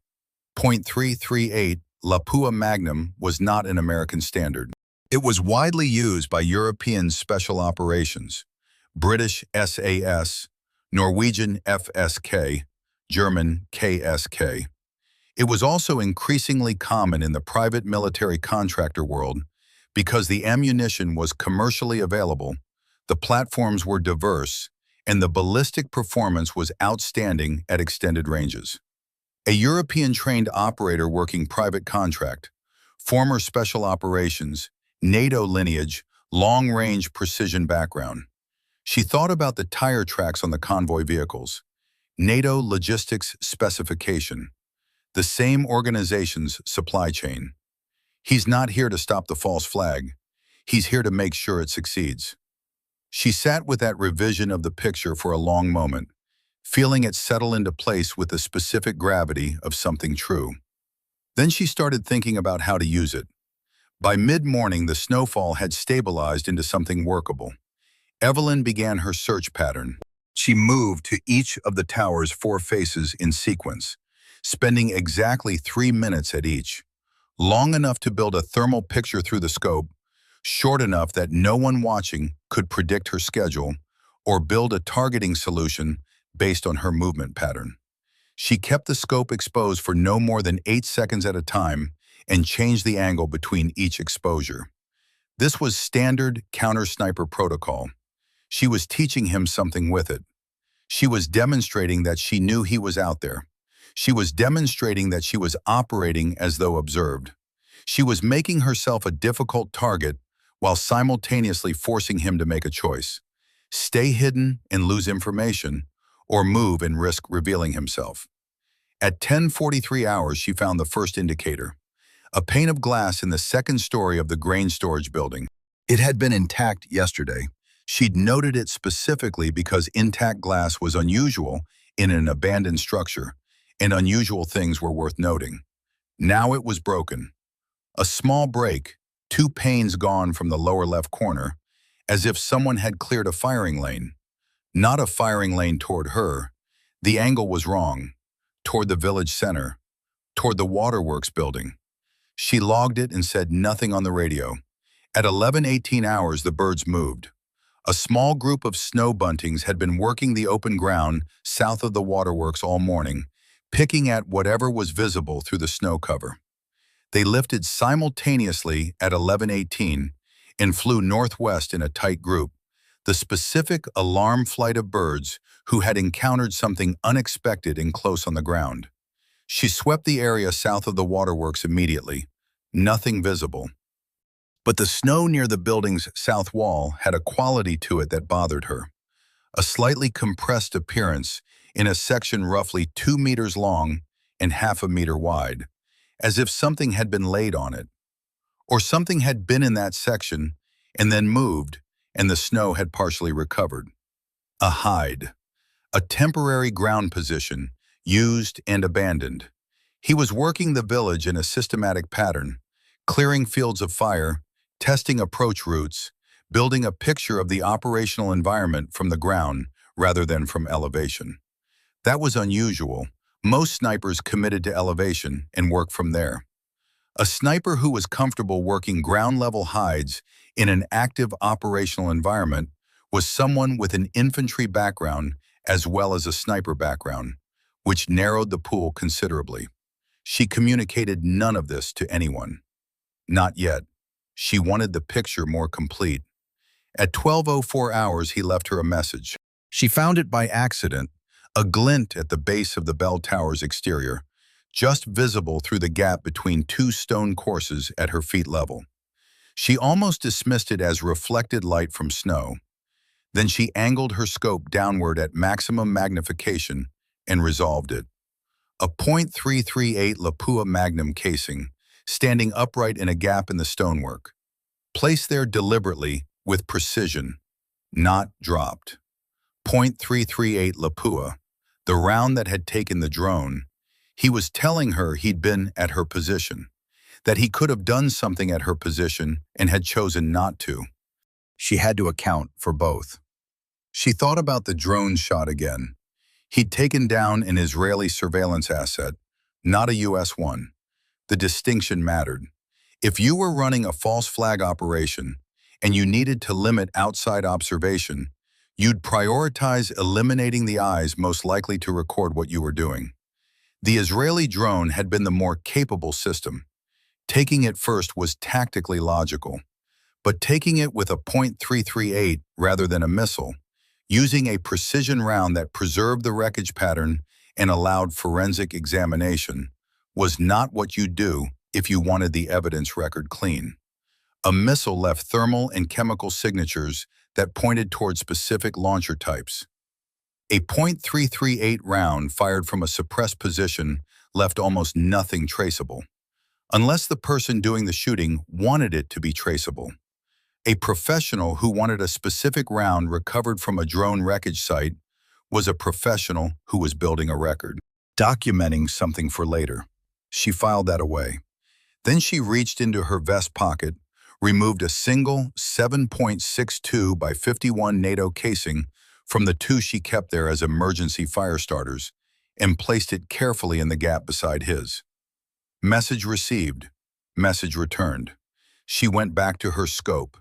.338 Lapua Magnum was not an American standard. It was widely used by European Special Operations, British SAS, Norwegian FSK, German KSK. It was also increasingly common in the private military contractor world because the ammunition was commercially available, the platforms were diverse, and the ballistic performance was outstanding at extended ranges. A European-trained operator working private contract, former special operations, NATO lineage, long-range precision background. She thought about the tire tracks on the convoy vehicles, NATO logistics specification, the same organization's supply chain. He's not here to stop the false flag. He's here to make sure it succeeds. She sat with that revision of the picture for a long moment, feeling it settle into place with the specific gravity of something true. Then she started thinking about how to use it. By mid-morning, the snowfall had stabilized into something workable. Evelyn began her search pattern. She moved to each of the tower's 4 faces in sequence, spending exactly 3 minutes at each, long enough to build a thermal picture through the scope, short enough that no one watching could predict her schedule or build a targeting solution based on her movement pattern. She kept the scope exposed for no more than 8 seconds at a time and changed the angle between each exposure. This was standard counter-sniper protocol. She was teaching him something with it. She was demonstrating that she knew he was out there. She was demonstrating that she was operating as though observed. She was making herself a difficult target while simultaneously forcing him to make a choice: stay hidden and lose information, or move and risk revealing himself. At 10:43 hours, she found the first indicator: a pane of glass in the second story of the grain storage building. It had been intact yesterday. She'd noted it specifically because intact glass was unusual in an abandoned structure, and unusual things were worth noting. Now it was broken. A small break, 2 panes gone from the lower left corner, as if someone had cleared a firing lane. Not a firing lane toward her. The angle was wrong. Toward the village center. Toward the waterworks building. She logged it and said nothing on the radio. At 11:18 hours, the birds moved. A small group of snow buntings had been working the open ground south of the waterworks all morning, picking at whatever was visible through the snow cover. They lifted simultaneously at 11:18 and flew northwest in a tight group, the specific alarm flight of birds who had encountered something unexpected and close on the ground. She swept the area south of the waterworks immediately. Nothing visible. But the snow near the building's south wall had a quality to it that bothered her. A slightly compressed appearance in a section roughly 2 meters long and half a meter wide, as if something had been laid on it. Or something had been in that section and then moved, and the snow had partially recovered. A hide. A temporary ground position, used and abandoned. He was working the village in a systematic pattern, clearing fields of fire, testing approach routes, building a picture of the operational environment from the ground rather than from elevation. That was unusual. Most snipers committed to elevation and worked from there. A sniper who was comfortable working ground-level hides in an active operational environment was someone with an infantry background as well as a sniper background, which narrowed the pool considerably. She communicated none of this to anyone. Not yet. She wanted the picture more complete. At 12:04 hours, he left her a message. She found it by accident, a glint at the base of the bell tower's exterior, just visible through the gap between two stone courses at her feet level. She almost dismissed it as reflected light from snow. Then she angled her scope downward at maximum magnification and resolved it. A .338 Lapua Magnum casing, standing upright in a gap in the stonework, placed there deliberately with precision, not dropped. .338 Lapua, the round that had taken the drone. He was telling her he'd been at her position, that he could have done something at her position and had chosen not to. She had to account for both. She thought about the drone shot again. He'd taken down an Israeli surveillance asset, not a US one. The distinction mattered. If you were running a false flag operation and you needed to limit outside observation, you'd prioritize eliminating the eyes most likely to record what you were doing. The Israeli drone had been the more capable system. Taking it first was tactically logical, but taking it with a .338 rather than a missile, using a precision round that preserved the wreckage pattern and allowed forensic examination, was not what you'd do if you wanted the evidence record clean. A missile left thermal and chemical signatures that pointed toward specific launcher types. A .338 round fired from a suppressed position left almost nothing traceable, unless the person doing the shooting wanted it to be traceable. A professional who wanted a specific round recovered from a drone wreckage site was a professional who was building a record, documenting something for later. She filed that away. Then she reached into her vest pocket, removed a single 7.62 by 51 NATO casing from the two she kept there as emergency fire starters, and placed it carefully in the gap beside his. Message received. Message returned. She went back to her scope.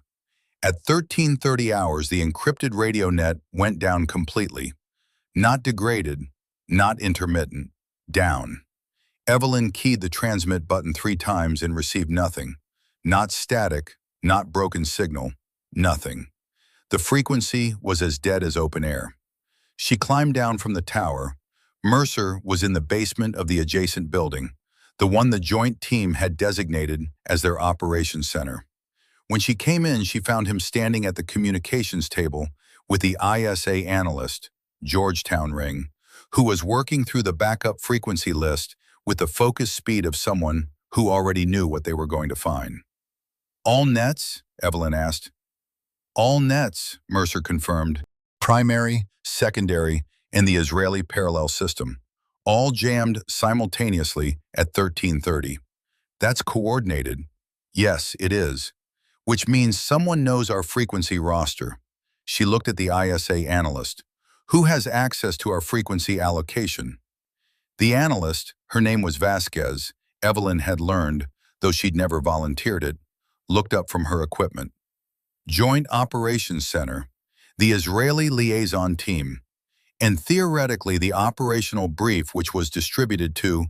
At 13:30 hours, the encrypted radio net went down completely. Not degraded, not intermittent, down. Evelyn keyed the transmit button 3 times and received nothing. Not static, not broken signal, nothing. The frequency was as dead as open air. She climbed down from the tower. Mercer was in the basement of the adjacent building, the one the joint team had designated as their operations center. When she came in, she found him standing at the communications table with the ISA analyst, Georgetown ring, who was working through the backup frequency list with the focused speed of someone who already knew what they were going to find. All nets? Evelyn asked. All nets, Mercer confirmed. Primary, secondary, and the Israeli parallel system, all jammed simultaneously at 13:30. That's coordinated. Yes, it is. Which means someone knows our frequency roster. She looked at the ISA analyst. Who has access to our frequency allocation? The analyst, her name was Vasquez, Evelyn had learned, though she'd never volunteered it, looked up from her equipment. Joint Operations Center, the Israeli liaison team, and theoretically the operational brief which was distributed to,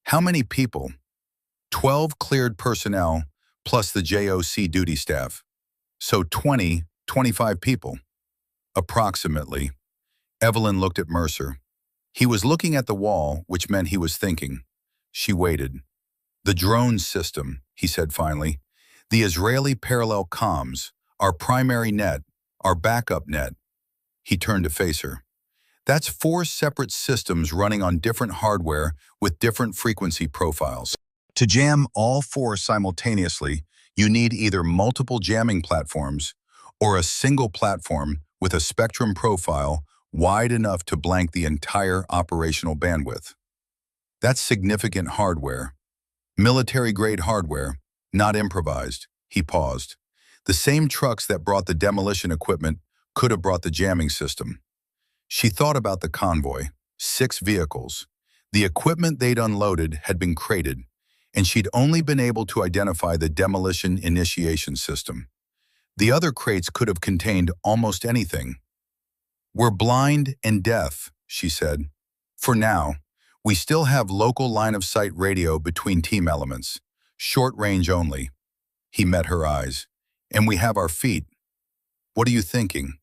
how many people? 12 cleared personnel, plus the JOC duty staff. So 25 people. Approximately. Evelyn looked at Mercer. He was looking at the wall, which meant he was thinking. She waited. The drone system, he said finally. The Israeli parallel comms, our primary net, our backup net. He turned to face her. That's 4 separate systems running on different hardware with different frequency profiles. To jam all 4 simultaneously, you need either multiple jamming platforms or a single platform with a spectrum profile wide enough to blank the entire operational bandwidth. That's significant hardware. Military-grade hardware, not improvised. He paused. The same trucks that brought the demolition equipment could have brought the jamming system. She thought about the convoy, 6 vehicles. The equipment they'd unloaded had been crated, and she'd only been able to identify the demolition initiation system. The other crates could have contained almost anything. We're blind and deaf, she said. For now, we still have local line-of-sight radio between team elements, short range only. He met her eyes. And we have our feet. What are you thinking?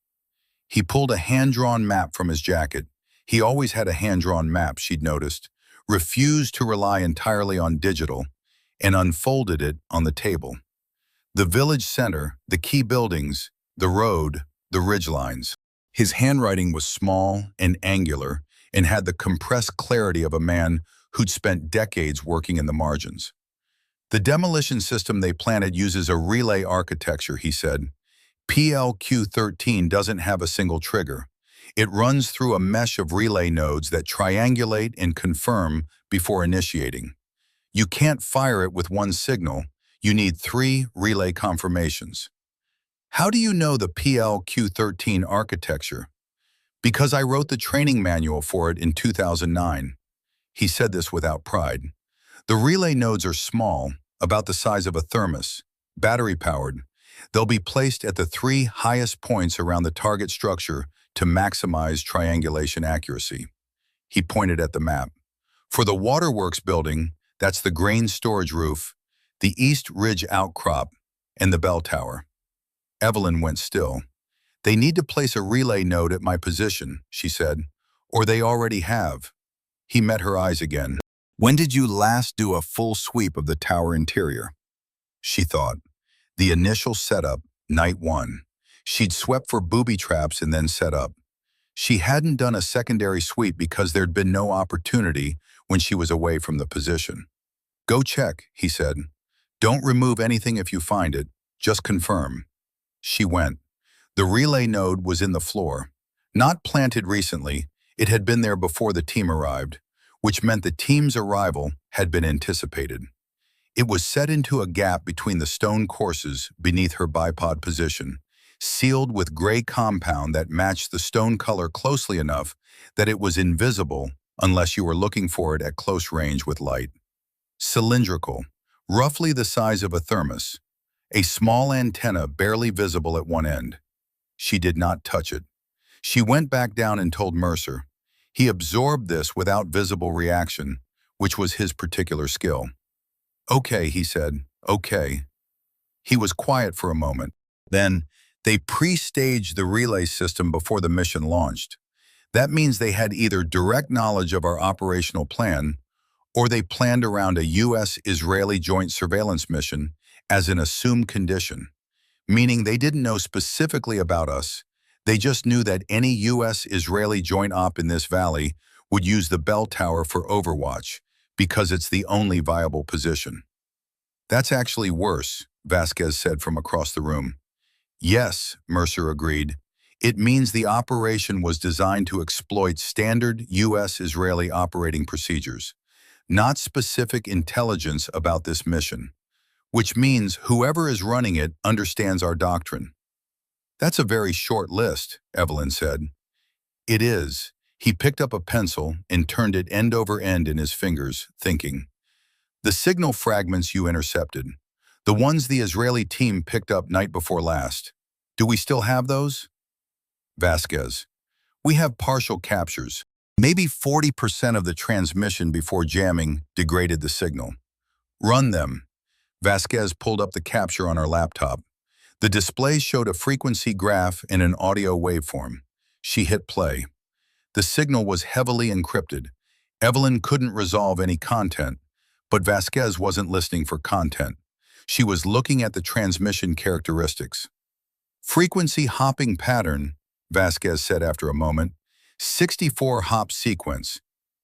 He pulled a hand-drawn map from his jacket. He always had a hand-drawn map, she'd noticed, refused to rely entirely on digital, and unfolded it on the table. The village center, the key buildings, the road, the ridgelines. His handwriting was small and angular and had the compressed clarity of a man who'd spent decades working in the margins. The demolition system they planted uses a relay architecture, he said. PLQ-13 doesn't have a single trigger. It runs through a mesh of relay nodes that triangulate and confirm before initiating. You can't fire it with one signal. You need 3 relay confirmations. How do you know the PLQ-13 architecture? Because I wrote the training manual for it in 2009. He said this without pride. The relay nodes are small, about the size of a thermos, battery-powered. They'll be placed at the 3 highest points around the target structure to maximize triangulation accuracy. He pointed at the map. For the waterworks building, that's the grain storage roof, the East Ridge outcrop, and the bell tower. Evelyn went still. They need to place a relay node at my position, she said, or they already have. He met her eyes again. When did you last do a full sweep of the tower interior? She thought. The initial setup, night 1. She'd swept for booby traps and then set up. She hadn't done a secondary sweep because there'd been no opportunity when she was away from the position. Go check, he said. Don't remove anything if you find it. Just confirm. She went. The relay node was in the floor. Not planted recently, it had been there before the team arrived, which meant the team's arrival had been anticipated. It was set into a gap between the stone courses beneath her bipod position, sealed with gray compound that matched the stone color closely enough that it was invisible unless you were looking for it at close range with light. Cylindrical, roughly the size of a thermos, a small antenna barely visible at one end. She did not touch it. She went back down and told Mercer. He absorbed this without visible reaction, which was his particular skill. Okay, he said, okay. He was quiet for a moment. Then, they pre-staged the relay system before the mission launched. That means they had either direct knowledge of our operational plan, or they planned around a U.S.-Israeli joint surveillance mission as an assumed condition, meaning they didn't know specifically about us. They just knew that any U.S.-Israeli joint op in this valley would use the bell tower for Overwatch, because it's the only viable position. That's actually worse, Vasquez said from across the room. Yes, Mercer agreed. It means the operation was designed to exploit standard U.S.-Israeli operating procedures, not specific intelligence about this mission, which means whoever is running it understands our doctrine. That's a very short list, Evelyn said. It is. He picked up a pencil and turned it end over end in his fingers, thinking. The signal fragments you intercepted, the ones the Israeli team picked up night before last, do we still have those? Vasquez. We have partial captures. Maybe 40% of the transmission before jamming degraded the signal. Run them. Vasquez pulled up the capture on her laptop. The display showed a frequency graph and an audio waveform. She hit play. The signal was heavily encrypted. Evelyn couldn't resolve any content, but Vasquez wasn't listening for content. She was looking at the transmission characteristics. Frequency hopping pattern, Vasquez said after a moment. 64 hop sequence.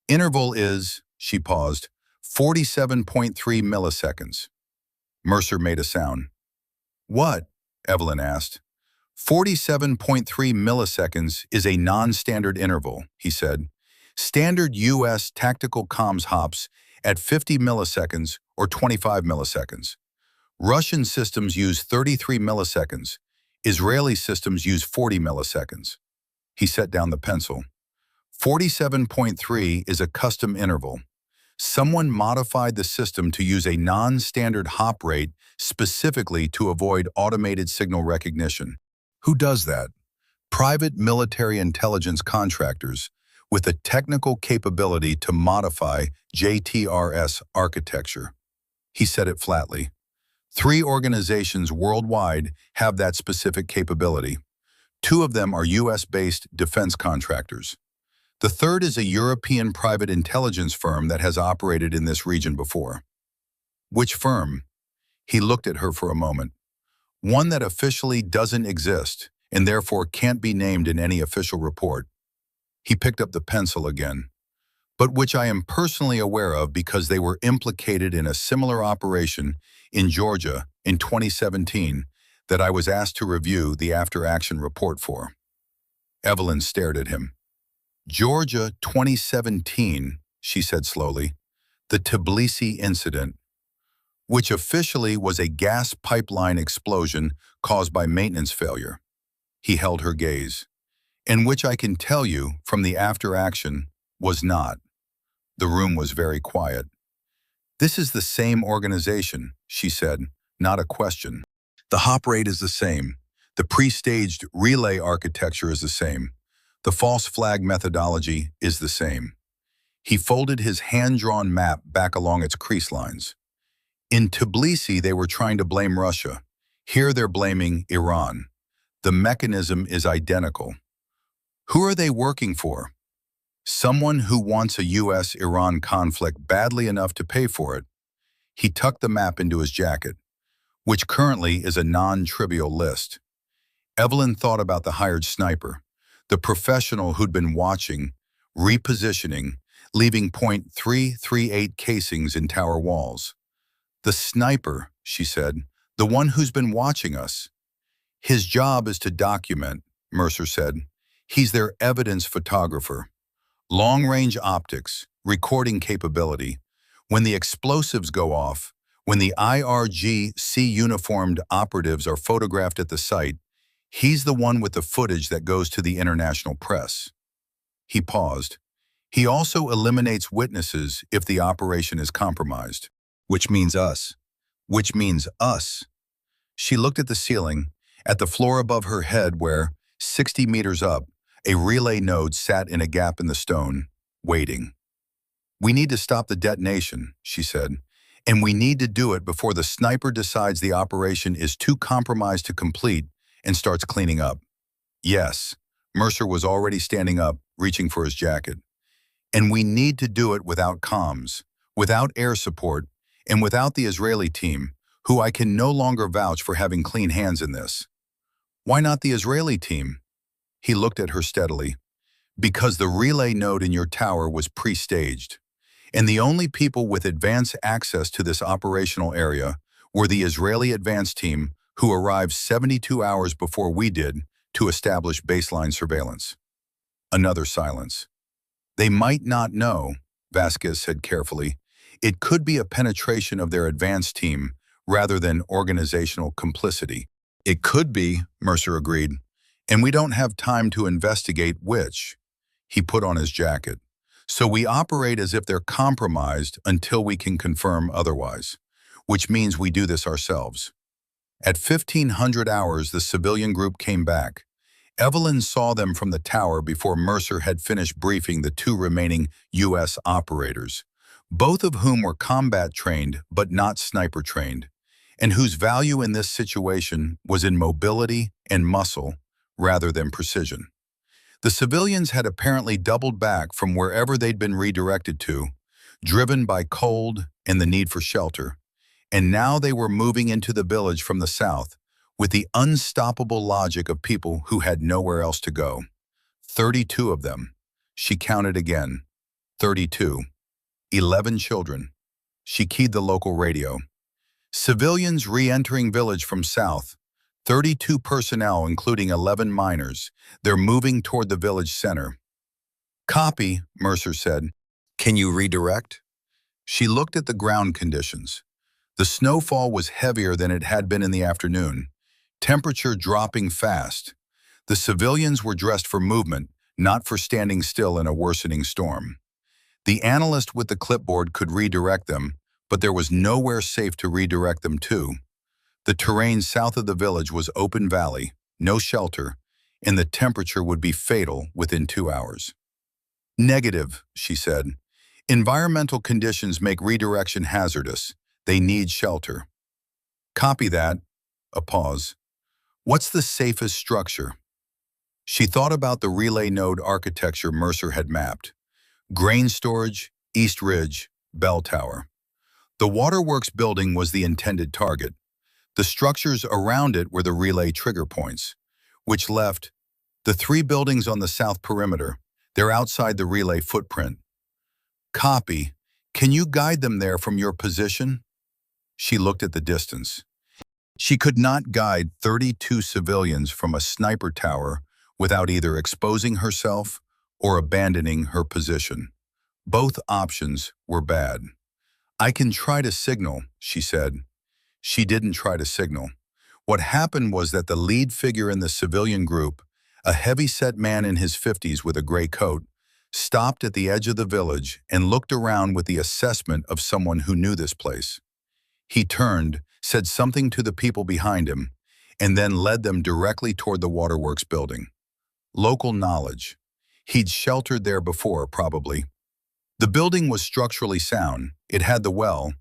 Interval is, she paused, 47.3 milliseconds. Mercer made a sound. What? Evelyn asked. 47.3 milliseconds is a non-standard interval, he said. Standard U.S. tactical comms hops at 50 milliseconds or 25 milliseconds. Russian systems use 33 milliseconds. Israeli systems use 40 milliseconds. He set down the pencil. 47.3 is a custom interval. Someone modified the system to use a non-standard hop rate specifically to avoid automated signal recognition. Who does that? Private military intelligence contractors with the technical capability to modify JTRS architecture. He said it flatly. 3 organizations worldwide have that specific capability. 2 of them are US-based defense contractors. The third is a European private intelligence firm that has operated in this region before. Which firm? He looked at her for a moment. One that officially doesn't exist and therefore can't be named in any official report. He picked up the pencil again. But which I am personally aware of because they were implicated in a similar operation in Georgia in 2017 that I was asked to review the after-action report for. Evelyn stared at him. Georgia 2017, she said slowly, the Tbilisi incident, which officially was a gas pipeline explosion caused by maintenance failure. He held her gaze, and which I can tell you from the after-action was not. The room was very quiet. This is the same organization, she said, not a question. The hop rate is the same. The pre-staged relay architecture is the same. The false flag methodology is the same. He folded his hand-drawn map back along its crease lines. In Tbilisi, they were trying to blame Russia. Here they're blaming Iran. The mechanism is identical. Who are they working for? Someone who wants a US-Iran conflict badly enough to pay for it. He tucked the map into his jacket, which currently is a non-trivial list. Evelyn thought about the hired sniper, the professional who'd been watching, repositioning, leaving .338 casings in tower walls. The sniper, she said, the one who's been watching us. His job is to document, Mercer said. He's their evidence photographer. Long-range optics, recording capability. When the explosives go off, when the IRGC uniformed operatives are photographed at the site, he's the one with the footage that goes to the international press. He paused. He also eliminates witnesses if the operation is compromised. Which means us. Which means us. She looked at the ceiling, at the floor above her head where, 60 meters up, a relay node sat in a gap in the stone, waiting. We need to stop the detonation, she said, and we need to do it before the sniper decides the operation is too compromised to complete and starts cleaning up. Yes, Mercer was already standing up, reaching for his jacket. And we need to do it without comms, without air support, and without the Israeli team, who I can no longer vouch for having clean hands in this. Why not the Israeli team? He looked at her steadily. Because the relay node in your tower was pre-staged, and the only people with advance access to this operational area were the Israeli advance team who arrived 72 hours before we did to establish baseline surveillance. Another silence. They might not know, Vasquez said carefully. It could be a penetration of their advance team rather than organizational complicity. It could be, Mercer agreed, and we don't have time to investigate which. He put on his jacket. So we operate as if they're compromised until we can confirm otherwise, which means we do this ourselves. At 1500 hours, the civilian group came back. Evelyn saw them from the tower before Mercer had finished briefing the 2 remaining U.S. operators, both of whom were combat-trained but not sniper-trained, and whose value in this situation was in mobility and muscle rather than precision. The civilians had apparently doubled back from wherever they'd been redirected to, driven by cold and the need for shelter, and now they were moving into the village from the south with the unstoppable logic of people who had nowhere else to go. 32 of them. She counted again. 32. 11 children. She keyed the local radio. Civilians re-entering village from south. 32 personnel, including 11 minors. They're moving toward the village center. Copy, Mercer said. Can you redirect? She looked at the ground conditions. The snowfall was heavier than it had been in the afternoon. Temperature dropping fast. The civilians were dressed for movement, not for standing still in a worsening storm. The analyst with the clipboard could redirect them, but there was nowhere safe to redirect them to. The terrain south of the village was open valley, no shelter, and the temperature would be fatal within 2 hours. Negative, she said. Environmental conditions make redirection hazardous. They need shelter. Copy that. A pause. What's the safest structure? She thought about the relay node architecture Mercer had mapped. Grain storage, East Ridge, Bell Tower. The waterworks building was the intended target. The structures around it were the relay trigger points, which left the three buildings on the south perimeter. They're outside the relay footprint. Copy. Can you guide them there from your position? She looked at the distance. She could not guide 32 civilians from a sniper tower without either exposing herself or abandoning her position. Both options were bad. I can try to signal, she said. She didn't try to signal. What happened was that the lead figure in the civilian group, a heavy-set man in his 50s with a gray coat, stopped at the edge of the village and looked around with the assessment of someone who knew this place. He turned, said something to the people behind him, and then led them directly toward the waterworks building. Local knowledge. He'd sheltered there before, probably. The building was structurally sound. It had the well.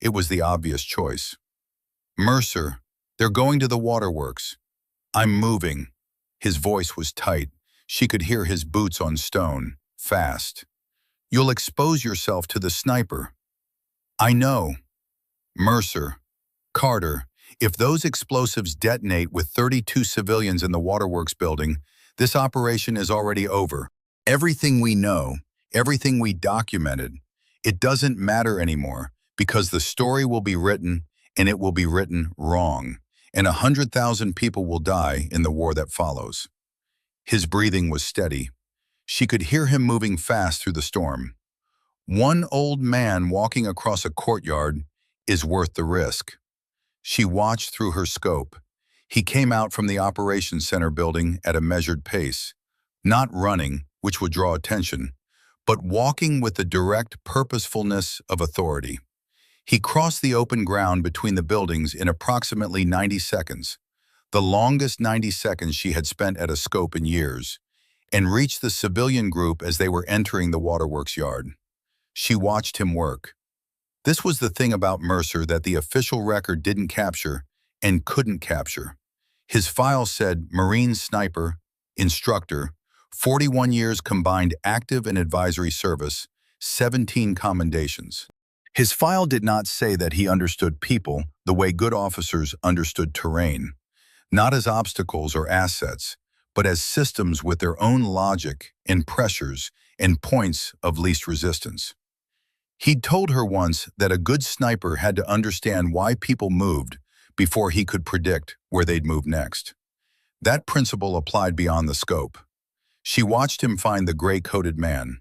It was the obvious choice. Mercer, they're going to the waterworks. I'm moving. His voice was tight. She could hear his boots on stone, fast. You'll expose yourself to the sniper. I know. Mercer, Carter, if those explosives detonate with 32 civilians in the waterworks building, this operation is already over. Everything we know, everything we documented, it doesn't matter anymore because the story will be written and it will be written wrong, and 100,000 people will die in the war that follows. His breathing was steady. She could hear him moving fast through the storm. One old man walking across a courtyard is worth the risk. She watched through her scope. He came out from the operations center building at a measured pace, not running, which would draw attention, but walking with the direct purposefulness of authority. He crossed the open ground between the buildings in approximately 90 seconds, the longest 90 seconds she had spent at a scope in years, and reached the civilian group as they were entering the waterworks yard. She watched him work. This was the thing about Mercer that the official record didn't capture and couldn't capture. His file said Marine Sniper, Instructor, 41 years combined active and advisory service, 17 commendations. His file did not say that he understood people the way good officers understood terrain, not as obstacles or assets, but as systems with their own logic and pressures and points of least resistance. He'd told her once that a good sniper had to understand why people moved before he could predict where they'd move next. That principle applied beyond the scope. She watched him find the gray-coated man.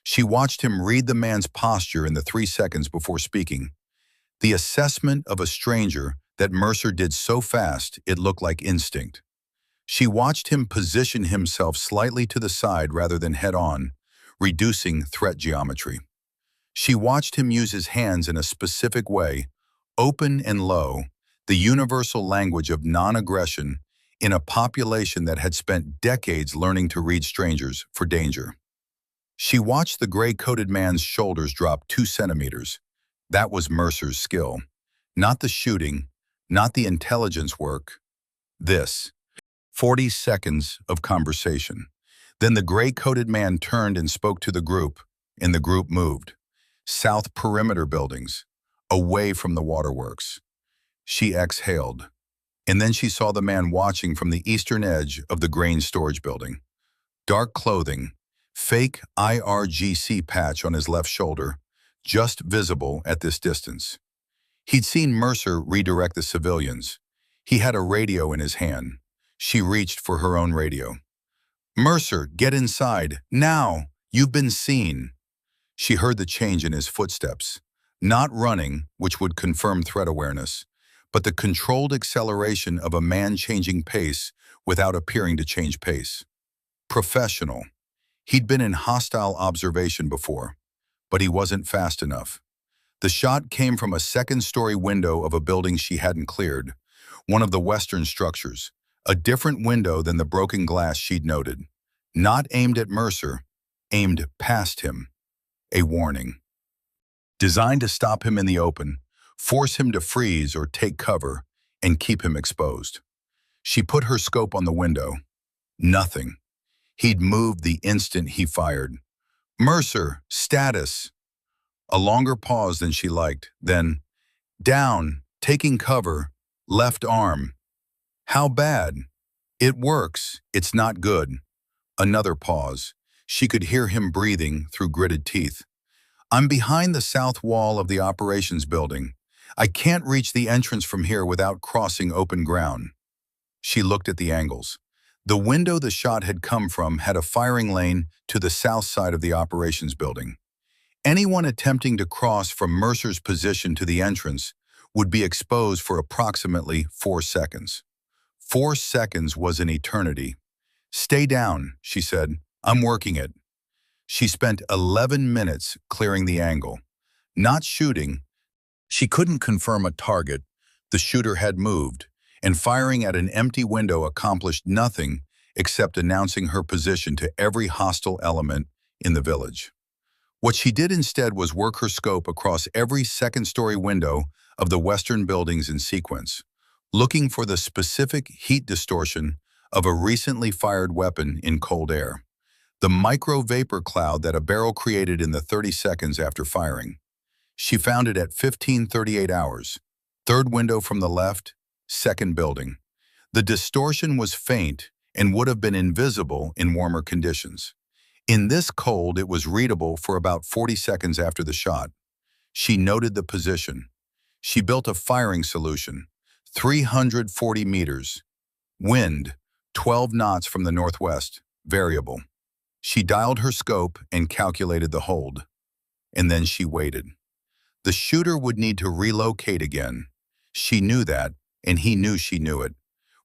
She watched him read the man's posture in the 3 seconds before speaking. The assessment of a stranger that Mercer did so fast it looked like instinct. She watched him position himself slightly to the side rather than head-on, reducing threat geometry. She watched him use his hands in a specific way, open and low, the universal language of non-aggression in a population that had spent decades learning to read strangers for danger. She watched the gray-coated man's shoulders drop 2 centimeters. That was Mercer's skill. Not the shooting, not the intelligence work. This. 40 seconds of conversation. Then the gray-coated man turned and spoke to the group, and the group moved. South perimeter buildings, away from the waterworks. She exhaled, and then she saw the man watching from the eastern edge of the grain storage building. Dark clothing, fake IRGC patch on his left shoulder, just visible at this distance. He'd seen Mercer redirect the civilians. He had a radio in his hand. She reached for her own radio. "Mercer, get inside, now! You've been seen." She heard the change in his footsteps. Not running, which would confirm threat awareness, but the controlled acceleration of a man changing pace without appearing to change pace. Professional. He'd been in hostile observation before, but he wasn't fast enough. The shot came from a second-story window of a building she hadn't cleared, one of the western structures, a different window than the broken glass she'd noted. Not aimed at Mercer, aimed past him. A warning. Designed to stop him in the open, force him to freeze or take cover, and keep him exposed. She put her scope on the window. Nothing. He'd moved the instant he fired. Mercer, status. A longer pause than she liked. Then, down, taking cover, left arm. How bad? It works. It's not good. Another pause. She could hear him breathing through gritted teeth. I'm behind the south wall of the operations building. I can't reach the entrance from here without crossing open ground. She looked at the angles. The window the shot had come from had a firing lane to the south side of the operations building. Anyone attempting to cross from Mercer's position to the entrance would be exposed for approximately 4 seconds. 4 seconds was an eternity. Stay down, she said. I'm working it. She spent 11 minutes clearing the angle. Not shooting. She couldn't confirm a target. The shooter had moved, and firing at an empty window accomplished nothing except announcing her position to every hostile element in the village. What she did instead was work her scope across every second-story window of the western buildings in sequence, looking for the specific heat distortion of a recently fired weapon in cold air, the micro-vapor cloud that a barrel created in the 30 seconds after firing. She found it at 15:38 hours, third window from the left, second building. The distortion was faint and would have been invisible in warmer conditions. In this cold, it was readable for about 40 seconds after the shot. She noted the position. She built a firing solution, 340 meters. Wind, 12 knots from the northwest, variable. She dialed her scope and calculated the hold. And then she waited. The shooter would need to relocate again. She knew that, and he knew she knew it,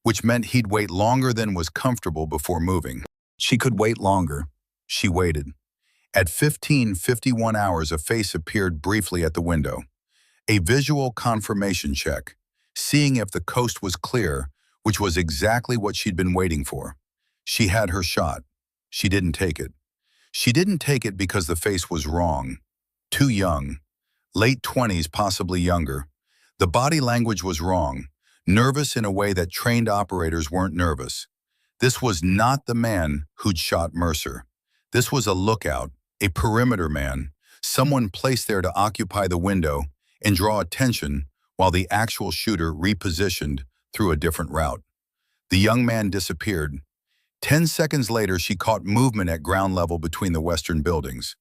which meant he'd wait longer than was comfortable before moving. She could wait longer. She waited. At 15:51 hours, a face appeared briefly at the window. A visual confirmation check, seeing if the coast was clear, which was exactly what she'd been waiting for. She had her shot. She didn't take it. She didn't take it because the face was wrong. Too young. Late 20s, possibly younger. The body language was wrong. Nervous in a way that trained operators weren't nervous. This was not the man who'd shot Mercer. This was a lookout, a perimeter man, someone placed there to occupy the window and draw attention while the actual shooter repositioned through a different route. The young man disappeared. 10 seconds later, she caught movement at ground level between the western buildings.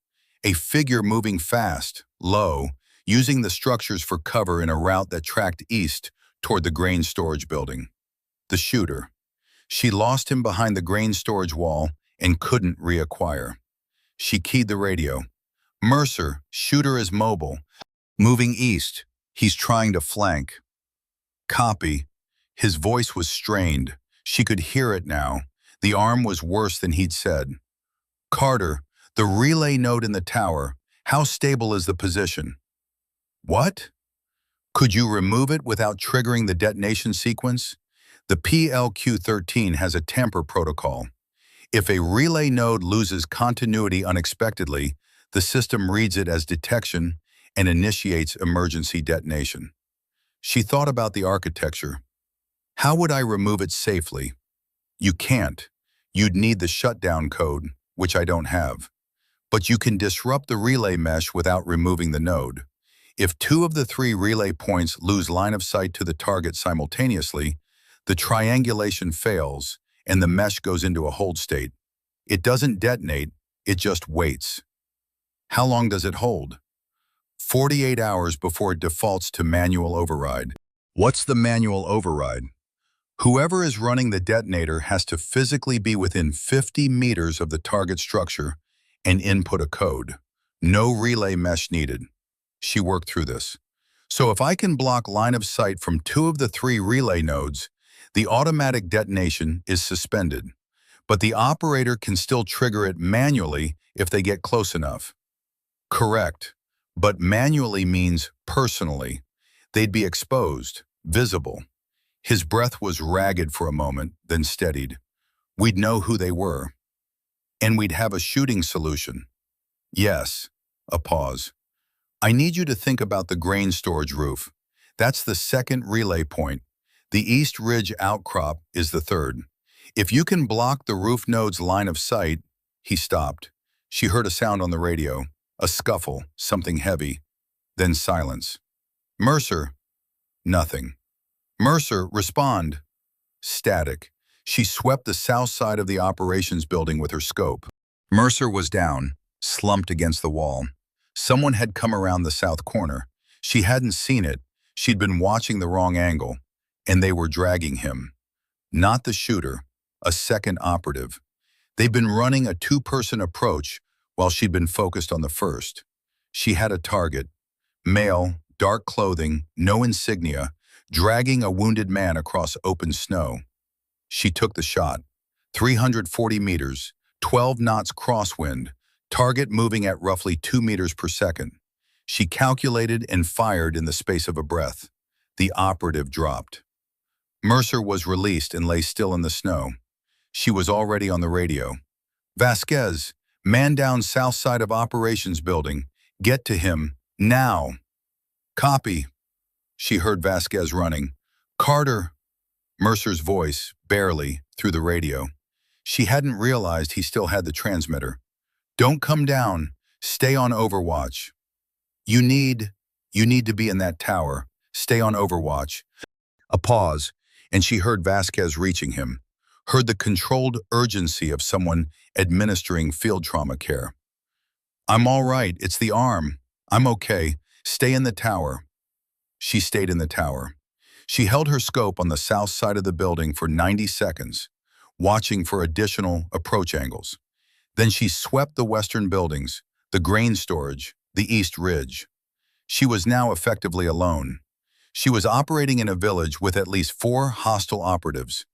A figure moving fast, low, using the structures for cover in a route that tracked east toward the grain storage building. The shooter. She lost him behind the grain storage wall and couldn't reacquire. She keyed the radio. Mercer, shooter is mobile. Moving east. He's trying to flank. Copy. His voice was strained. She could hear it now. The arm was worse than he'd said. Carter, the relay node in the tower. How stable is the position? What? Could you remove it without triggering the detonation sequence? The PLQ-13 has a tamper protocol. If a relay node loses continuity unexpectedly, the system reads it as detection and initiates emergency detonation. She thought about the architecture. How would I remove it safely? You can't. You'd need the shutdown code, which I don't have. But you can disrupt the relay mesh without removing the node. If 2 of the 3 relay points lose line of sight to the target simultaneously, the triangulation fails and the mesh goes into a hold state. It doesn't detonate, it just waits. How long does it hold? 48 hours before it defaults to manual override. What's the manual override? Whoever is running the detonator has to physically be within 50 meters of the target structure and input a code. No relay mesh needed. She worked through this. So if I can block line of sight from 2 of the 3 relay nodes, the automatic detonation is suspended, but the operator can still trigger it manually if they get close enough. Correct, but manually means personally. They'd be exposed, visible. His breath was ragged for a moment, then steadied. We'd know who they were. And we'd have a shooting solution. Yes, a pause. I need you to think about the grain storage roof. That's the second relay point. The East Ridge outcrop is the third. If you can block the roof node's line of sight, he stopped. She heard a sound on the radio, a scuffle, something heavy, then silence. Mercer, nothing. Mercer, respond. Static. She swept the south side of the operations building with her scope. Mercer was down, slumped against the wall. Someone had come around the south corner. She hadn't seen it. She'd been watching the wrong angle, and they were dragging him. Not the shooter, a second operative. They'd been running a two-person approach while she'd been focused on the first. She had a target. Male, dark clothing, no insignia, dragging a wounded man across open snow. She took the shot. 340 meters, 12 knots crosswind, target moving at roughly 2 meters per second. She calculated and fired in the space of a breath. The operative dropped. Mercer was released and lay still in the snow. She was already on the radio. Vasquez, man down south side of operations building. Get to him, now. Copy. She heard Vasquez running. Carter. Mercer's voice, barely, through the radio. She hadn't realized he still had the transmitter. Don't come down. Stay on Overwatch. You need to be in that tower. Stay on Overwatch. A pause, and she heard Vasquez reaching him. Heard the controlled urgency of someone administering field trauma care. I'm all right. It's the arm. I'm okay. Stay in the tower. She stayed in the tower. She held her scope on the south side of the building for 90 seconds, watching for additional approach angles. Then she swept the western buildings, the grain storage, the East Ridge. She was now effectively alone. She was operating in a village with at least 4 hostile operatives,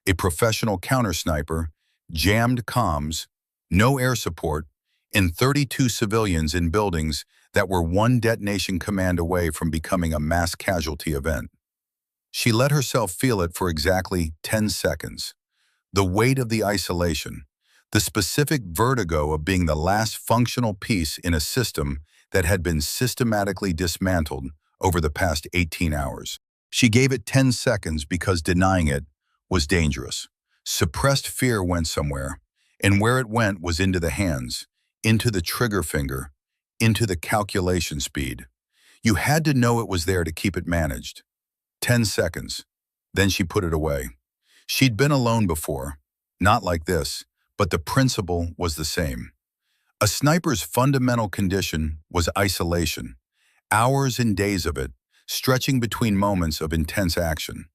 a professional counter-sniper, jammed comms, no air support, and 32 civilians in buildings that were one detonation command away from becoming a mass casualty event. She let herself feel it for exactly 10 seconds. The weight of the isolation, the specific vertigo of being the last functional piece in a system that had been systematically dismantled over the past 18 hours. She gave it 10 seconds because denying it was dangerous. Suppressed fear went somewhere, and where it went was into the hands, into the trigger finger, into the calculation speed. You had to know it was there to keep it managed. 10 seconds. Then she put it away. She'd been alone before, not like this, but the principle was the same. A sniper's fundamental condition was isolation, hours and days of it, stretching between moments of intense action.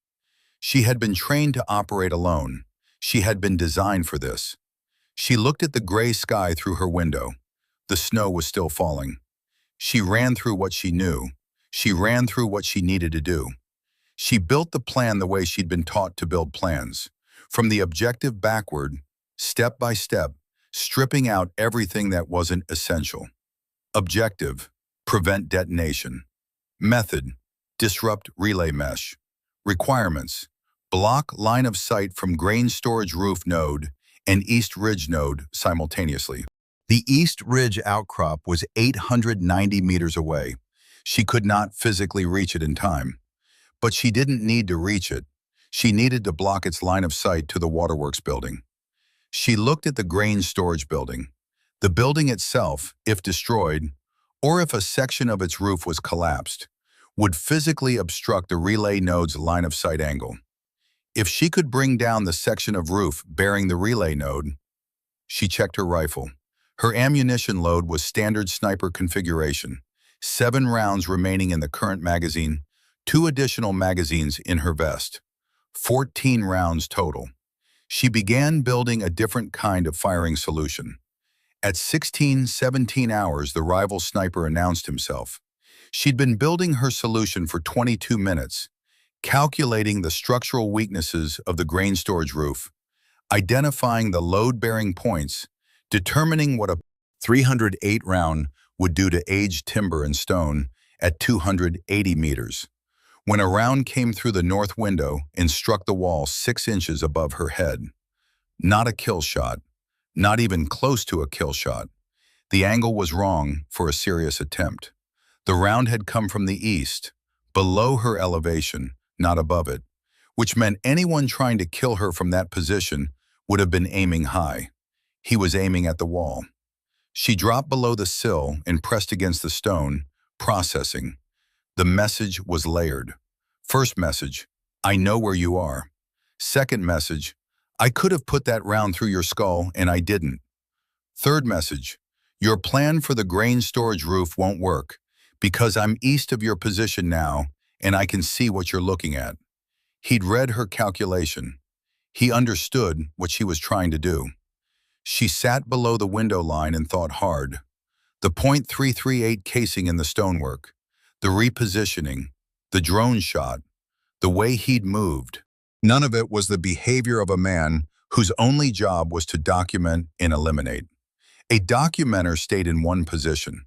She had been trained to operate alone. She had been designed for this. She looked at the gray sky through her window. The snow was still falling. She ran through what she knew. She ran through what she needed to do. She built the plan the way she'd been taught to build plans, from the objective backward, step by step, stripping out everything that wasn't essential. Objective, prevent detonation. Method, disrupt relay mesh. Requirements, block line of sight from grain storage roof node and East Ridge node simultaneously. The East Ridge outcrop was 890 meters away. She could not physically reach it in time. But she didn't need to reach it. She needed to block its line of sight to the waterworks building. She looked at the grain storage building. The building itself, if destroyed, or if a section of its roof was collapsed, would physically obstruct the relay node's line of sight angle. If she could bring down the section of roof bearing the relay node, she checked her rifle. Her ammunition load was standard sniper configuration, 7 rounds remaining in the current magazine, 2 additional magazines in her vest, 14 rounds total. She began building a different kind of firing solution. At 17 hours, the rival sniper announced himself. She'd been building her solution for 22 minutes, calculating the structural weaknesses of the grain storage roof, identifying the load-bearing points, determining what a 308 round would do to aged timber and stone at 280 meters. When a round came through the north window and struck the wall 6 inches above her head. Not a kill shot, not even close to a kill shot. The angle was wrong for a serious attempt. The round had come from the east, below her elevation, not above it, which meant anyone trying to kill her from that position would have been aiming high. He was aiming at the wall. She dropped below the sill and pressed against the stone, processing. The message was layered. First message, I know where you are. Second message, I could have put that round through your skull and I didn't. Third message, your plan for the grain storage roof won't work because I'm east of your position now and I can see what you're looking at. He'd read her calculation. He understood what she was trying to do. She sat below the window line and thought hard. The .338 casing in the stonework, the repositioning, the drone shot, the way he'd moved. None of it was the behavior of a man whose only job was to document and eliminate. A documenter stayed in one position.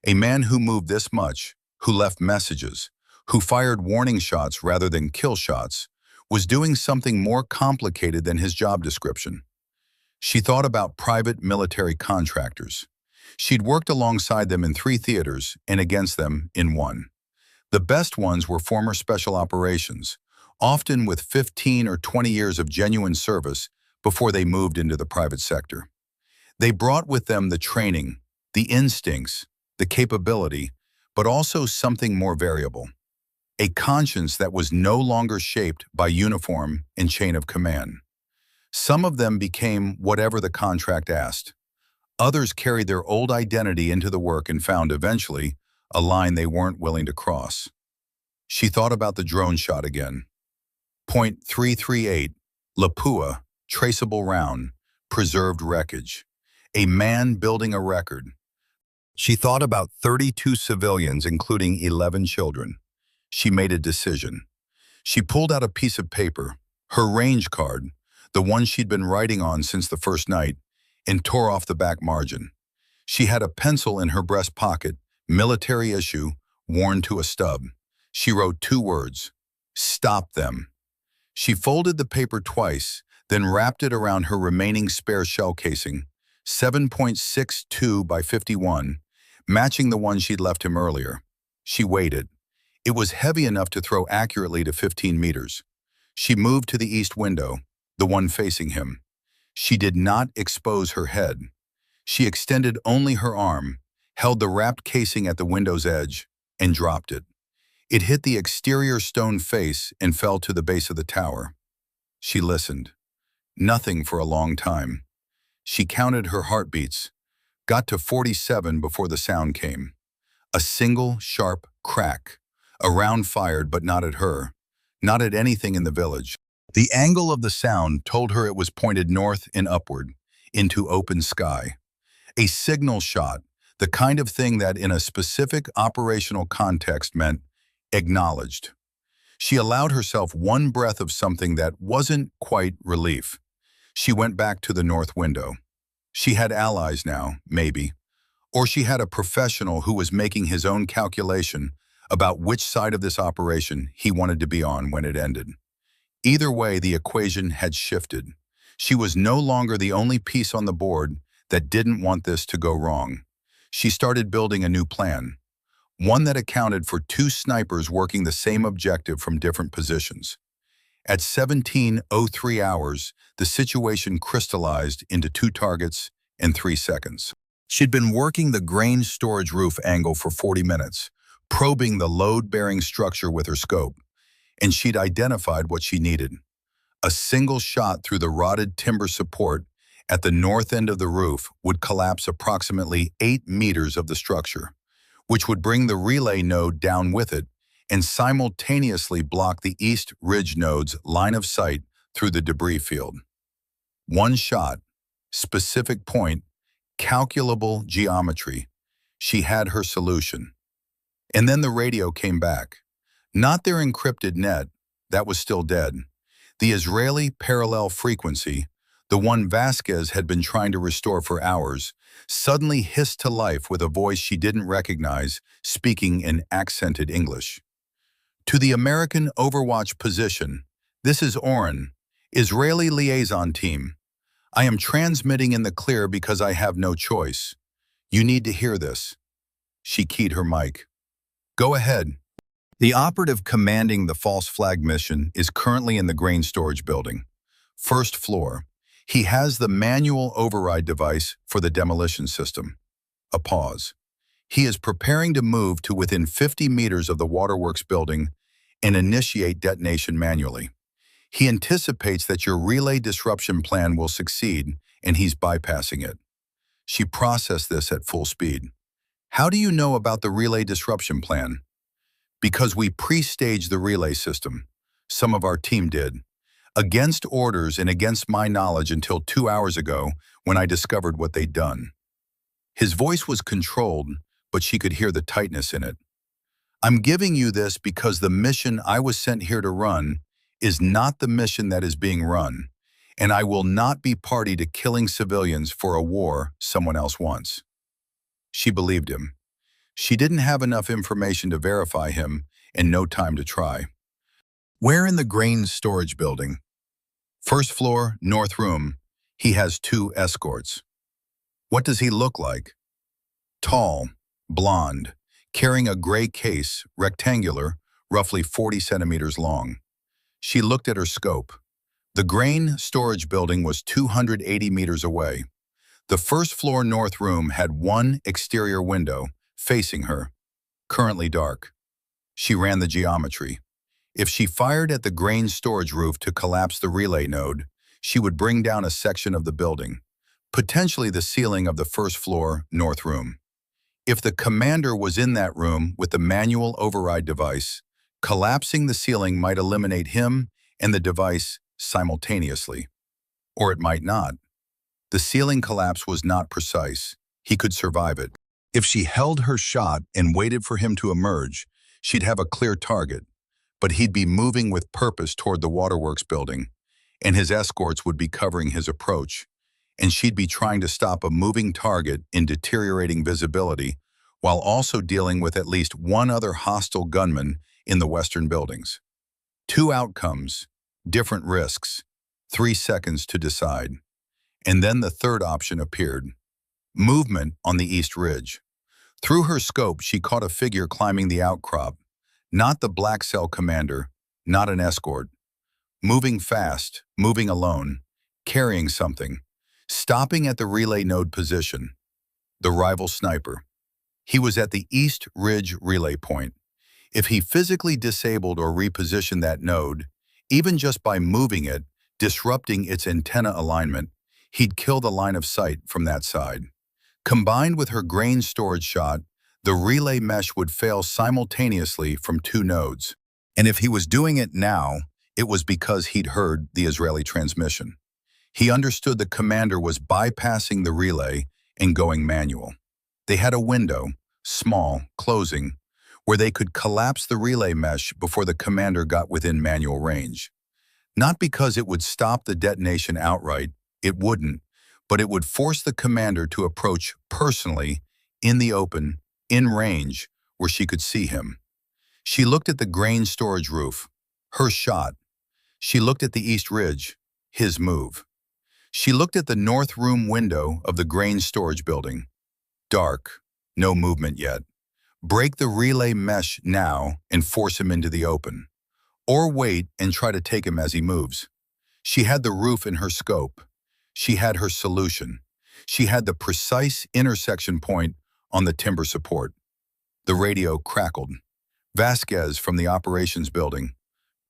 A man who moved this much, who left messages, who fired warning shots rather than kill shots, was doing something more complicated than his job description. She thought about private military contractors. She'd worked alongside them in 3 theaters and against them in 1. The best ones were former special operations, often with 15 or 20 years of genuine service before they moved into the private sector. They brought with them the training, the instincts, the capability, but also something more variable. A conscience that was no longer shaped by uniform and chain of command. Some of them became whatever the contract asked. Others carried their old identity into the work and found eventually a line they weren't willing to cross. She thought about the drone shot again. .338, Lapua, traceable round, preserved wreckage. A man building a record. She thought about 32 civilians, including 11 children. She made a decision. She pulled out a piece of paper, her range card, the one she'd been writing on since the first night, and tore off the back margin. She had a pencil in her breast pocket, military issue, worn to a stub. She wrote 2 words, stop them. She folded the paper twice, then wrapped it around her remaining spare shell casing, 7.62 by 51, matching the one she'd left him earlier. She waited. It was heavy enough to throw accurately to 15 meters. She moved to the east window, the one facing him. She did not expose her head. She extended only her arm, held the wrapped casing at the window's edge, and dropped it. It hit the exterior stone face and fell to the base of the tower. She listened. Nothing for a long time. She counted her heartbeats, got to 47 before the sound came. A single sharp crack. A round fired, but not at her, not at anything in the village. The angle of the sound told her it was pointed north and upward, into open sky. A signal shot, the kind of thing that in a specific operational context meant acknowledged. She allowed herself one breath of something that wasn't quite relief. She went back to the north window. She had allies now, maybe. Or she had a professional who was making his own calculation about which side of this operation he wanted to be on when it ended. Either way, the equation had shifted. She was no longer the only piece on the board that didn't want this to go wrong. She started building a new plan, one that accounted for 2 snipers working the same objective from different positions. At 17:03 hours, the situation crystallized into 2 targets in 3 seconds. She'd been working the grain storage roof angle for 40 minutes, probing the load-bearing structure with her scope, and she'd identified what she needed. A single shot through the rotted timber support at the north end of the roof would collapse approximately 8 meters of the structure, which would bring the relay node down with it and simultaneously block the east ridge node's line of sight through the debris field. One shot, specific point, calculable geometry. She had her solution. And then the radio came back. Not their encrypted net, that was still dead. The Israeli parallel frequency, the one Vasquez had been trying to restore for hours, suddenly hissed to life with a voice she didn't recognize, speaking in accented English. To the American Overwatch position, this is Oren, Israeli liaison team. I am transmitting in the clear because I have no choice. You need to hear this. She keyed her mic. Go ahead. The operative commanding the false flag mission is currently in the grain storage building. First floor. He has the manual override device for the demolition system. A pause. He is preparing to move to within 50 meters of the waterworks building and initiate detonation manually. He anticipates that your relay disruption plan will succeed, and he's bypassing it. She processed this at full speed. How do you know about the relay disruption plan? Because we pre-staged the relay system. Some of our team did. Against orders and against my knowledge until 2 hours ago when I discovered what they'd done. His voice was controlled, but she could hear the tightness in it. I'm giving you this because the mission I was sent here to run is not the mission that is being run, and I will not be party to killing civilians for a war someone else wants. She believed him. She didn't have enough information to verify him and no time to try. Where in the grain storage building? First floor, north room. He has 2 escorts. What does he look like? Tall, blonde, carrying a gray case, rectangular, roughly 40 centimeters long. She looked at her scope. The grain storage building was 280 meters away. The first floor north room had 1 exterior window facing her, currently dark. She ran the geometry. If she fired at the grain storage roof to collapse the relay node, she would bring down a section of the building, potentially the ceiling of the first floor north room. If the commander was in that room with the manual override device, collapsing the ceiling might eliminate him and the device simultaneously. Or it might not. The ceiling collapse was not precise. He could survive it. If she held her shot and waited for him to emerge, she'd have a clear target, but he'd be moving with purpose toward the waterworks building, and his escorts would be covering his approach, and she'd be trying to stop a moving target in deteriorating visibility while also dealing with at least 1 other hostile gunman in the western buildings. 2 outcomes, different risks, 3 seconds to decide. And then the third option appeared. Movement on the east ridge. Through her scope, she caught a figure climbing the outcrop. Not the black cell commander, not an escort. Moving fast, moving alone, carrying something. Stopping at the relay node position. The rival sniper. He was at the East Ridge relay point. If he physically disabled or repositioned that node, even just by moving it, disrupting its antenna alignment, he'd kill the line of sight from that side. Combined with her grain storage shot, the relay mesh would fail simultaneously from 2 nodes. And if he was doing it now, it was because he'd heard the Israeli transmission. He understood the commander was bypassing the relay and going manual. They had a window, small, closing, where they could collapse the relay mesh before the commander got within manual range. Not because it would stop the detonation outright, it wouldn't, but it would force the commander to approach personally, in the open, in range, where she could see him. She looked at the grain storage roof, her shot. She looked at the east ridge, his move. She looked at the north room window of the grain storage building. Dark, no movement yet. Break the relay mesh now and force him into the open. Or wait and try to take him as he moves. She had the roof in her scope. She had her solution. She had the precise intersection point on the timber support. The radio crackled. Vasquez from the operations building.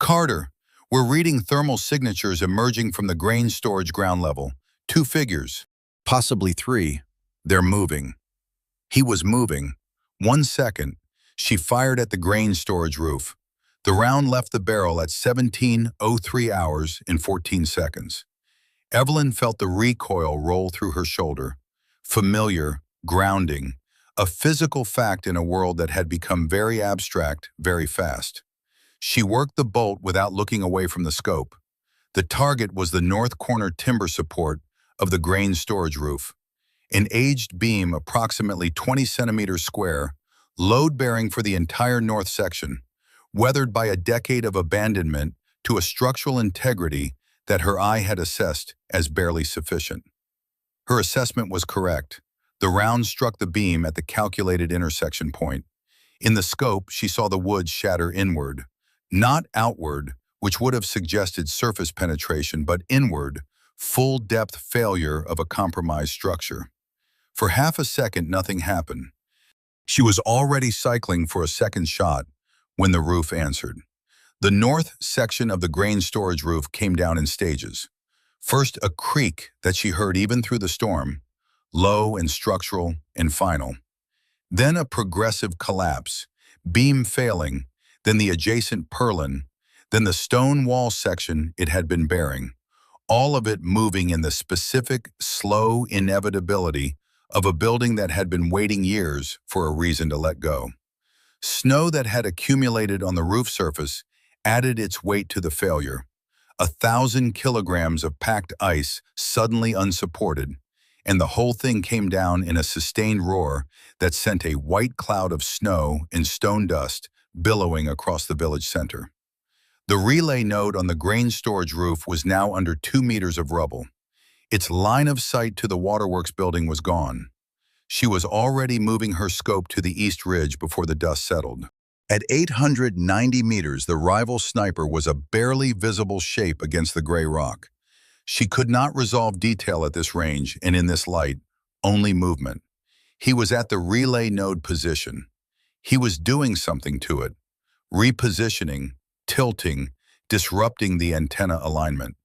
Carter, we're reading thermal signatures emerging from the grain storage ground level. 2 figures, possibly 3. They're moving. He was moving. 1 second. She fired at the grain storage roof. The round left the barrel at 17:03 hours and 14 seconds. Evelyn felt the recoil roll through her shoulder. Familiar, grounding, a physical fact in a world that had become very abstract very fast. She worked the bolt without looking away from the scope. The target was the north corner timber support of the grain storage roof. An aged beam approximately 20 centimeters square, load-bearing for the entire north section, weathered by a decade of abandonment to a structural integrity that her eye had assessed as barely sufficient. Her assessment was correct. The round struck the beam at the calculated intersection point. In the scope, she saw the woods shatter inward, not outward, which would have suggested surface penetration, but inward, full-depth failure of a compromised structure. For half a second, nothing happened. She was already cycling for a second shot when the roof answered. The north section of the grain storage roof came down in stages. First, a creak that she heard even through the storm, low and structural and final. Then a progressive collapse, beam failing, then the adjacent purlin, then the stone wall section it had been bearing, all of it moving in the specific, slow inevitability of a building that had been waiting years for a reason to let go. Snow that had accumulated on the roof surface added its weight to the failure. 1,000 kilograms of packed ice suddenly unsupported, and the whole thing came down in a sustained roar that sent a white cloud of snow and stone dust billowing across the village center. The relay node on the grain storage roof was now under 2 meters of rubble. Its line of sight to the waterworks building was gone. She was already moving her scope to the east ridge before the dust settled. At 890 meters, the rival sniper was a barely visible shape against the gray rock. She could not resolve detail at this range and in this light, only movement. He was at the relay node position. He was doing something to it, repositioning, tilting, disrupting the antenna alignment.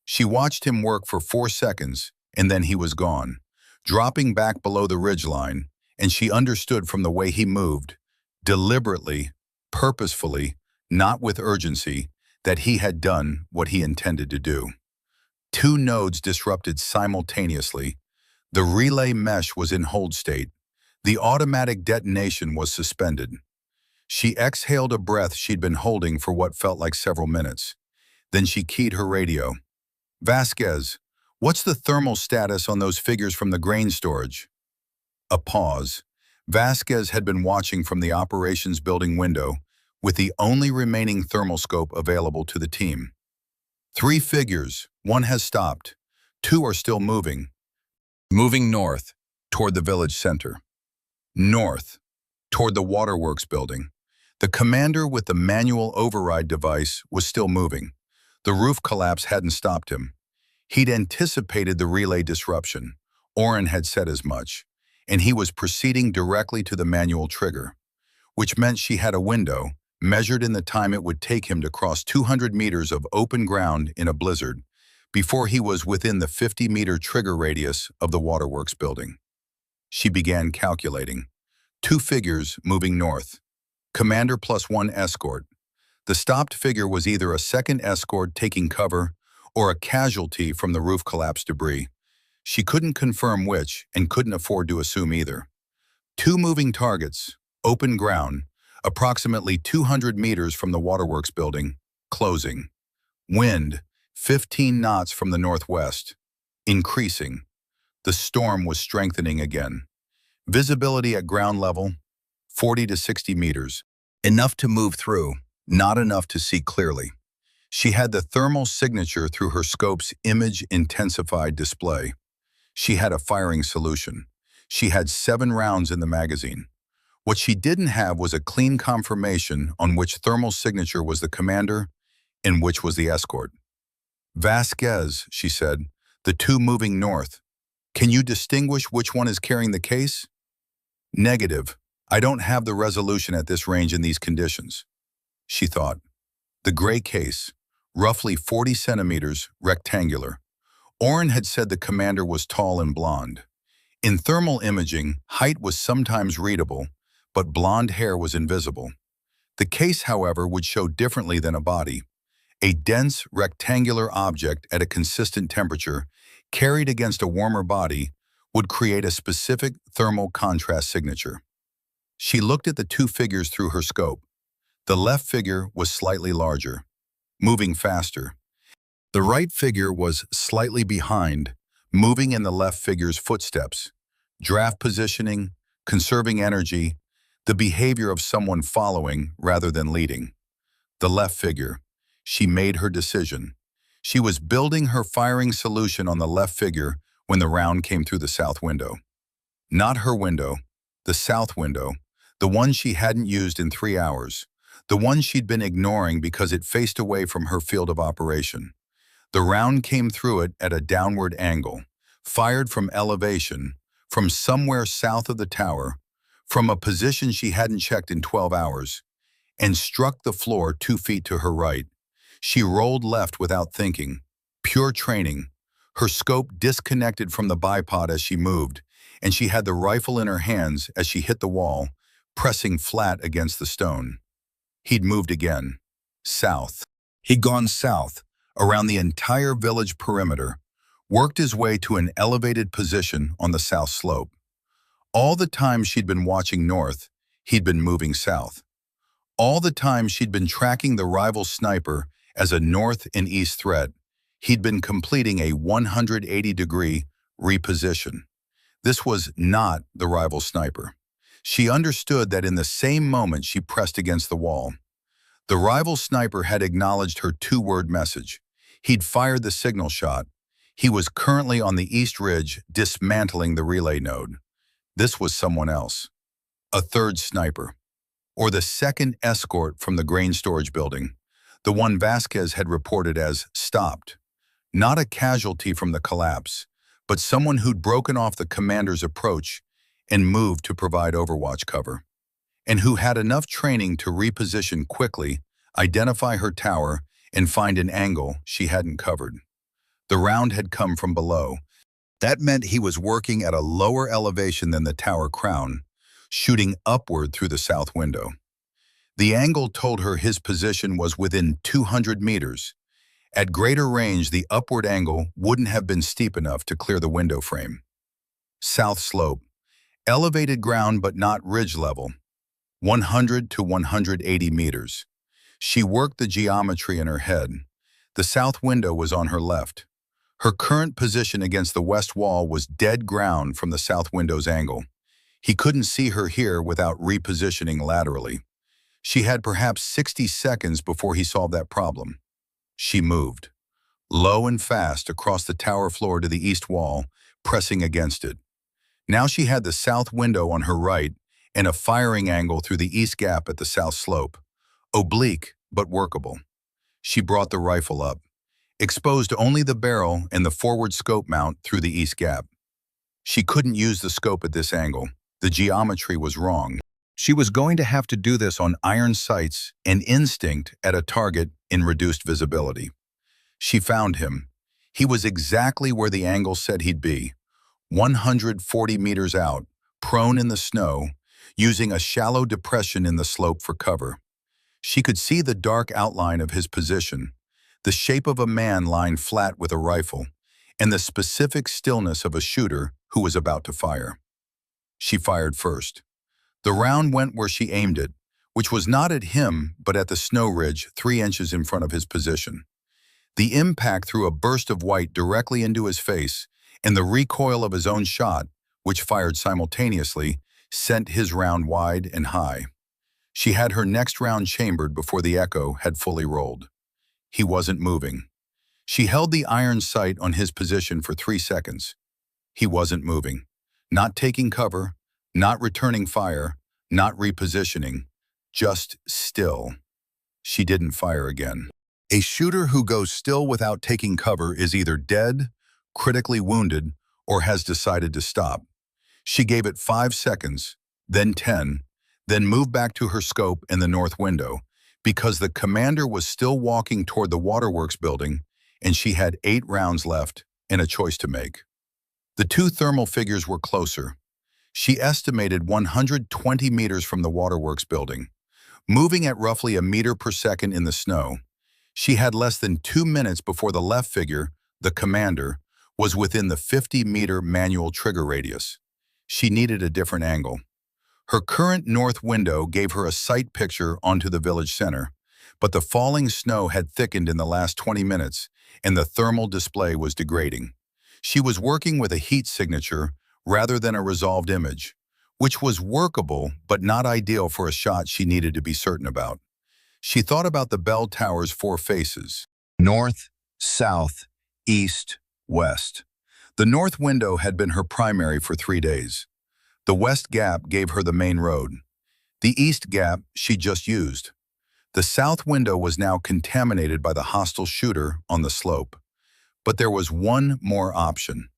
She watched him work for 4 seconds, and then he was gone, dropping back below the ridgeline, and she understood from the way he moved, deliberately, purposefully, not with urgency, that he had done what he intended to do. 2 nodes disrupted simultaneously. The relay mesh was in hold state. The automatic detonation was suspended. She exhaled a breath she'd been holding for what felt like several minutes. Then she keyed her radio. "Vasquez, what's the thermal status on those figures from the grain storage?" A pause. Vasquez had been watching from the operations building window with the only remaining thermal scope available to the team. 3 figures, 1 has stopped. 2 are still moving. Moving north, toward the village center. North, toward the waterworks building. The commander with the manual override device was still moving. The roof collapse hadn't stopped him. He'd anticipated the relay disruption. Oren had said as much, and he was proceeding directly to the manual trigger, which meant she had a window, measured in the time it would take him to cross 200 meters of open ground in a blizzard, before he was within the 50-meter trigger radius of the waterworks building. She began calculating. 2 figures moving north. Commander plus 1 escort. The stopped figure was either a second escort taking cover or a casualty from the roof collapse debris. She couldn't confirm which and couldn't afford to assume either. 2 moving targets, open ground, approximately 200 meters from the waterworks building, closing. Wind, 15 knots from the northwest, increasing. The storm was strengthening again. Visibility at ground level, 40 to 60 meters. Enough to move through, not enough to see clearly. She had the thermal signature through her scope's image-intensified display. She had a firing solution. She had 7 rounds in the magazine. What she didn't have was a clean confirmation on which thermal signature was the commander and which was the escort. "Vasquez," she said, "the 2 moving north. Can you distinguish which one is carrying the case?" "Negative. I don't have the resolution at this range in these conditions." She thought. The gray case, roughly 40 centimeters, rectangular. Oren had said the commander was tall and blonde. In thermal imaging, height was sometimes readable, but blonde hair was invisible. The case, however, would show differently than a body. A dense, rectangular object at a consistent temperature, carried against a warmer body, would create a specific thermal contrast signature. She looked at the 2 figures through her scope. The left figure was slightly larger, moving faster. The right figure was slightly behind, moving in the left figure's footsteps. Draft positioning, conserving energy, the behavior of someone following rather than leading. The left figure. She made her decision. She was building her firing solution on the left figure when the round came through the south window. Not her window, the south window, the one she hadn't used in 3 hours, the one she'd been ignoring because it faced away from her field of operation. The round came through it at a downward angle, fired from elevation, from somewhere south of the tower, from a position she hadn't checked in 12 hours, and struck the floor 2 feet to her right. She rolled left without thinking. Pure training. Her scope disconnected from the bipod as she moved, and she had the rifle in her hands as she hit the wall, pressing flat against the stone. He'd moved again. South. He'd gone south, around the entire village perimeter, worked his way to an elevated position on the south slope. All the time she'd been watching north, he'd been moving south. All the time she'd been tracking the rival sniper as a north and east threat, he'd been completing a 180-degree reposition. This was not the rival sniper. She understood that in the same moment she pressed against the wall. The rival sniper had acknowledged her two-word message. He'd fired the signal shot. He was currently on the east ridge dismantling the relay node. This was someone else. A third sniper. Or the second escort from the grain storage building. The one Vasquez had reported as stopped. Not a casualty from the collapse, but someone who'd broken off the commander's approach and moved to provide Overwatch cover, and who had enough training to reposition quickly, identify her tower, and find an angle she hadn't covered. The round had come from below. That meant he was working at a lower elevation than the tower crown, shooting upward through the south window. The angle told her his position was within 200 meters. At greater range, the upward angle wouldn't have been steep enough to clear the window frame. South slope. Elevated ground but not ridge level. 100 to 180 meters. She worked the geometry in her head. The south window was on her left. Her current position against the west wall was dead ground from the south window's angle. He couldn't see her here without repositioning laterally. She had perhaps 60 seconds before he solved that problem. She moved, low and fast across the tower floor to the east wall, pressing against it. Now she had the south window on her right and a firing angle through the east gap at the south slope. Oblique, but workable. She brought the rifle up, exposed only the barrel and the forward scope mount through the east gap. She couldn't use the scope at this angle. The geometry was wrong. She was going to have to do this on iron sights and instinct at a target in reduced visibility. She found him. He was exactly where the angle said he'd be, 140 meters out, prone in the snow, using a shallow depression in the slope for cover. She could see the dark outline of his position, the shape of a man lying flat with a rifle, and the specific stillness of a shooter who was about to fire. She fired first. The round went where she aimed it, which was not at him but at the snow ridge 3 inches in front of his position. The impact threw a burst of white directly into his face, and the recoil of his own shot, which fired simultaneously, sent his round wide and high. She had her next round chambered before the echo had fully rolled. He wasn't moving. She held the iron sight on his position for 3 seconds. He wasn't moving, not taking cover, not returning fire, not repositioning, just still. She didn't fire again. A shooter who goes still without taking cover is either dead, critically wounded, or has decided to stop. She gave it 5 seconds, then 10, then moved back to her scope in the north window, because the commander was still walking toward the waterworks building, and she had 8 rounds left and a choice to make. The two thermal figures were closer. She estimated 120 meters from the waterworks building. Moving at roughly a meter per second in the snow, she had less than 2 minutes before the left figure, the commander, was within the 50-meter manual trigger radius. She needed a different angle. Her current north window gave her a sight picture onto the village center, but the falling snow had thickened in the last 20 minutes, and the thermal display was degrading. She was working with a heat signature rather than a resolved image, which was workable but not ideal for a shot she needed to be certain about. She thought about the bell tower's 4 faces: north, south, east, west. The north window had been her primary for 3 days. The west gap gave her the main road. The east gap she'd just used. The south window was now contaminated by the hostile shooter on the slope. But there was one more option: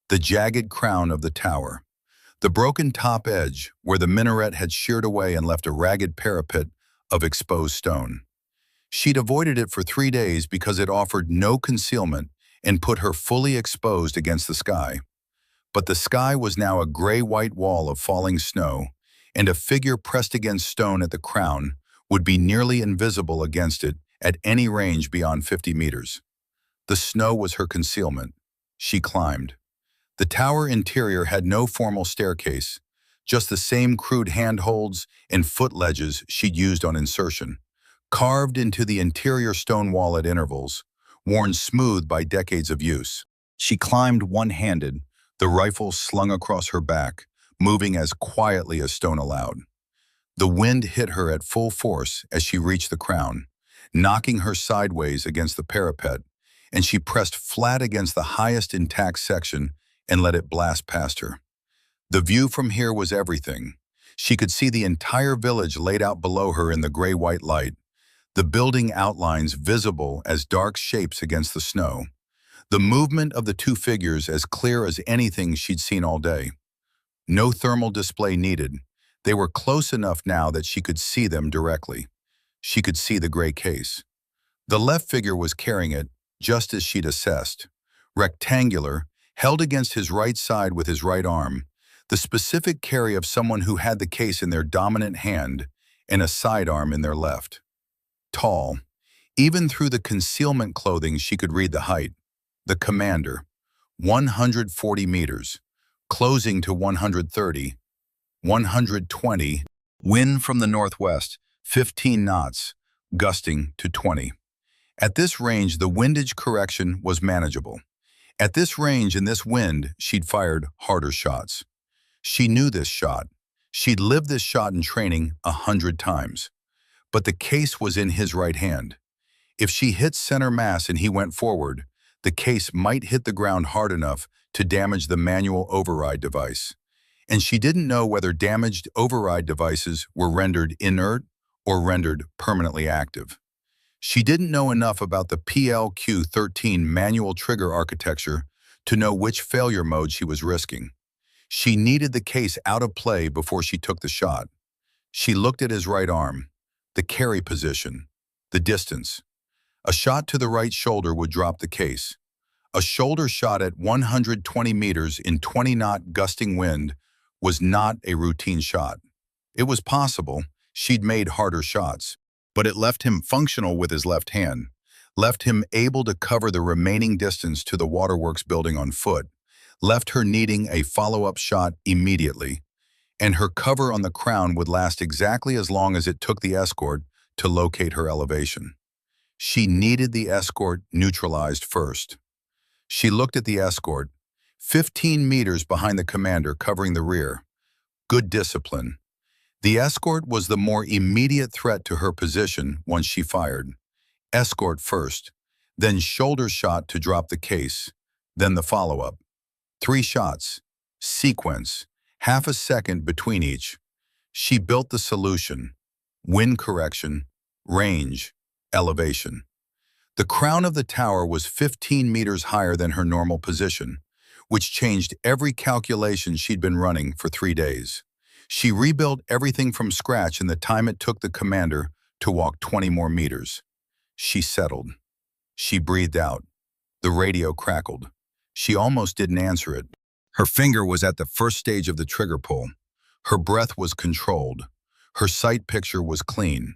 the jagged crown of the tower. The broken top edge, where the minaret had sheared away and left a ragged parapet of exposed stone. She'd avoided it for 3 days because it offered no concealment and put her fully exposed against the sky. But the sky was now a gray-white wall of falling snow, and a figure pressed against stone at the crown would be nearly invisible against it at any range beyond 50 meters. The snow was her concealment. She climbed. The tower interior had no formal staircase, just the same crude handholds and foot ledges she'd used on insertion, carved into the interior stone wall at intervals, worn smooth by decades of use. She climbed one-handed, the rifle slung across her back, moving as quietly as stone allowed. The wind hit her at full force as she reached the crown, knocking her sideways against the parapet, and she pressed flat against the highest intact section and let it blast past her. The view from here was everything. She could see the entire village laid out below her in the gray-white light, the building outlines visible as dark shapes against the snow, the movement of the two figures as clear as anything she'd seen all day. No thermal display needed. They were close enough now that she could see them directly. She could see the gray case. The left figure was carrying it, just as she'd assessed. Rectangular, held against his right side with his right arm, the specific carry of someone who had the case in their dominant hand and a sidearm in their left. Tall. Even through the concealment clothing she could read the height. The commander. 140 meters. Closing to 130. 120. Wind from the northwest, 15 knots, gusting to 20. At this range, the windage correction was manageable. At this range and this wind, she'd fired harder shots. She knew this shot. She'd lived this shot in training 100 times. But the case was in his right hand. If she hit center mass and he went forward, the case might hit the ground hard enough to damage the manual override device. And she didn't know whether damaged override devices were rendered inert or rendered permanently active. She didn't know enough about the PLQ-13 manual trigger architecture to know which failure mode she was risking. She needed the case out of play before she took the shot. She looked at his right arm, the carry position, the distance. A shot to the right shoulder would drop the case. A shoulder shot at 120 meters in 20-knot gusting wind was not a routine shot. It was possible. She'd made harder shots. But it left him functional with his left hand, left him able to cover the remaining distance to the waterworks building on foot, left her needing a follow-up shot immediately, and her cover on the crown would last exactly as long as it took the escort to locate her elevation. She needed the escort neutralized first. She looked at the escort, 15 meters behind the commander covering the rear. Good discipline. The escort was the more immediate threat to her position once she fired. Escort first, then shoulder shot to drop the case, then the follow-up. 3 shots, sequence, half a second between each. She built the solution: wind correction, range, elevation. The crown of the tower was 15 meters higher than her normal position, which changed every calculation she'd been running for 3 days. She rebuilt everything from scratch in the time it took the commander to walk 20 more meters. She settled. She breathed out. The radio crackled. She almost didn't answer it. Her finger was at the first stage of the trigger pull. Her breath was controlled. Her sight picture was clean.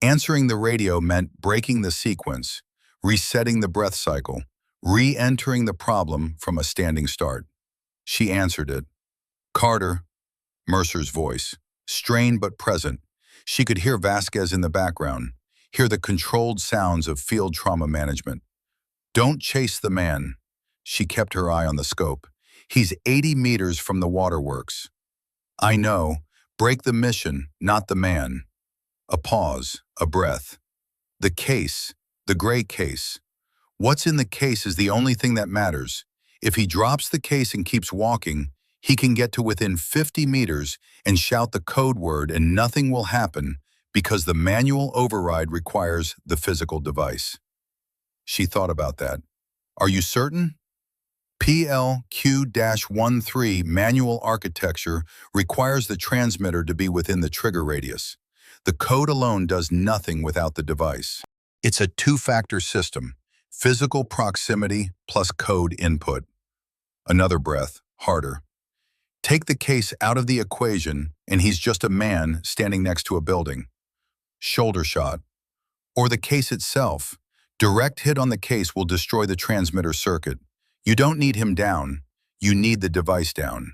Answering the radio meant breaking the sequence, resetting the breath cycle, re-entering the problem from a standing start. She answered it. Carter. Mercer's voice, strained but present. She could hear Vasquez in the background, hear the controlled sounds of field trauma management. Don't chase the man. She kept her eye on the scope. He's 80 meters from the waterworks. I know. Break the mission, not the man. A pause, a breath. The case, the gray case. What's in the case is the only thing that matters. If he drops the case and keeps walking, He can get to within 50 meters and shout the code word and nothing will happen because the manual override requires the physical device. She thought about that. Are you certain? PLQ-13 manual architecture requires the transmitter to be within the trigger radius. The code alone does nothing without the device. It's a two-factor system, physical proximity plus code input. Another breath, harder. Take the case out of the equation and he's just a man standing next to a building. Shoulder shot. Or the case itself. Direct hit on the case will destroy the transmitter circuit. You don't need him down, you need the device down.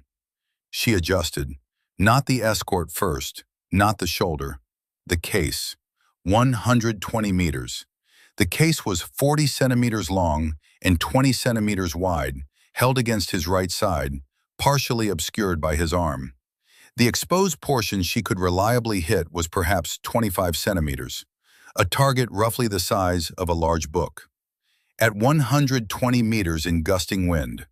She adjusted. Not the escort first, not the shoulder. The case. 120 meters. The case was 40 centimeters long and 20 centimeters wide, held against his right side, partially obscured by his arm. The exposed portion she could reliably hit was perhaps 25 centimeters, a target roughly the size of a large book. At 120 meters in gusting wind,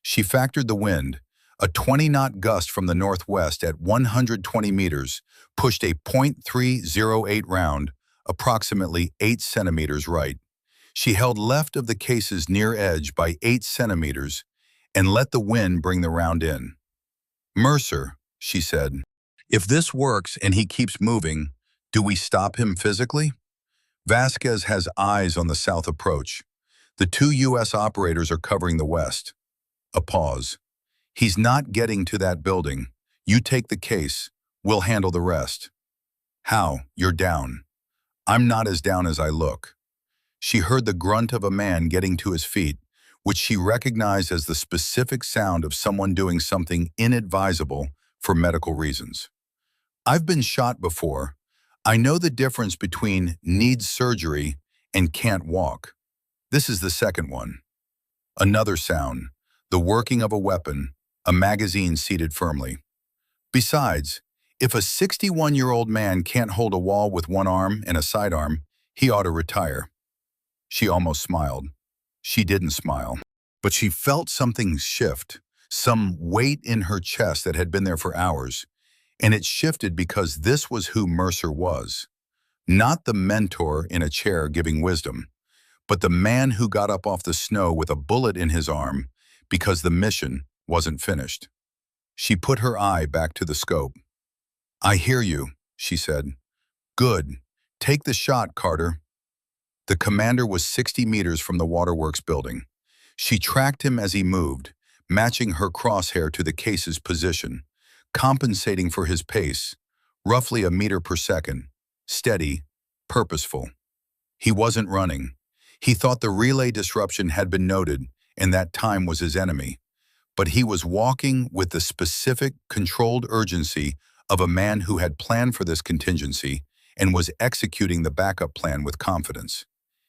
she factored the wind, a 20-knot gust from the northwest at 120 meters, pushed a .308 round, approximately 8 centimeters right. She held left of the case's near edge by 8 centimeters and let the wind bring the round in. Mercer, she said, if this works and he keeps moving, do we stop him physically? Vasquez has eyes on the south approach. The two U.S. operators are covering the west. A pause. He's not getting to that building. You take the case. We'll handle the rest. How? You're down. I'm not as down as I look. She heard the grunt of a man getting to his feet, which she recognized as the specific sound of someone doing something inadvisable for medical reasons. I've been shot before. I know the difference between needs surgery and can't walk. This is the second one. Another sound, the working of a weapon, a magazine seated firmly. Besides, if a 61-year-old man can't hold a wall with one arm and a sidearm, he ought to retire. She almost smiled. She didn't smile, but she felt something shift, some weight in her chest that had been there for hours, and it shifted because this was who Mercer was. Not the mentor in a chair giving wisdom, but the man who got up off the snow with a bullet in his arm because the mission wasn't finished. She put her eye back to the scope. I hear you, she said. Good. Take the shot, Carter. The commander was 60 meters from the waterworks building. She tracked him as he moved, matching her crosshair to the case's position, compensating for his pace, roughly a meter per second, steady, purposeful. He wasn't running. He thought the relay disruption had been noted and that time was his enemy. But he was walking with the specific, controlled urgency of a man who had planned for this contingency and was executing the backup plan with confidence.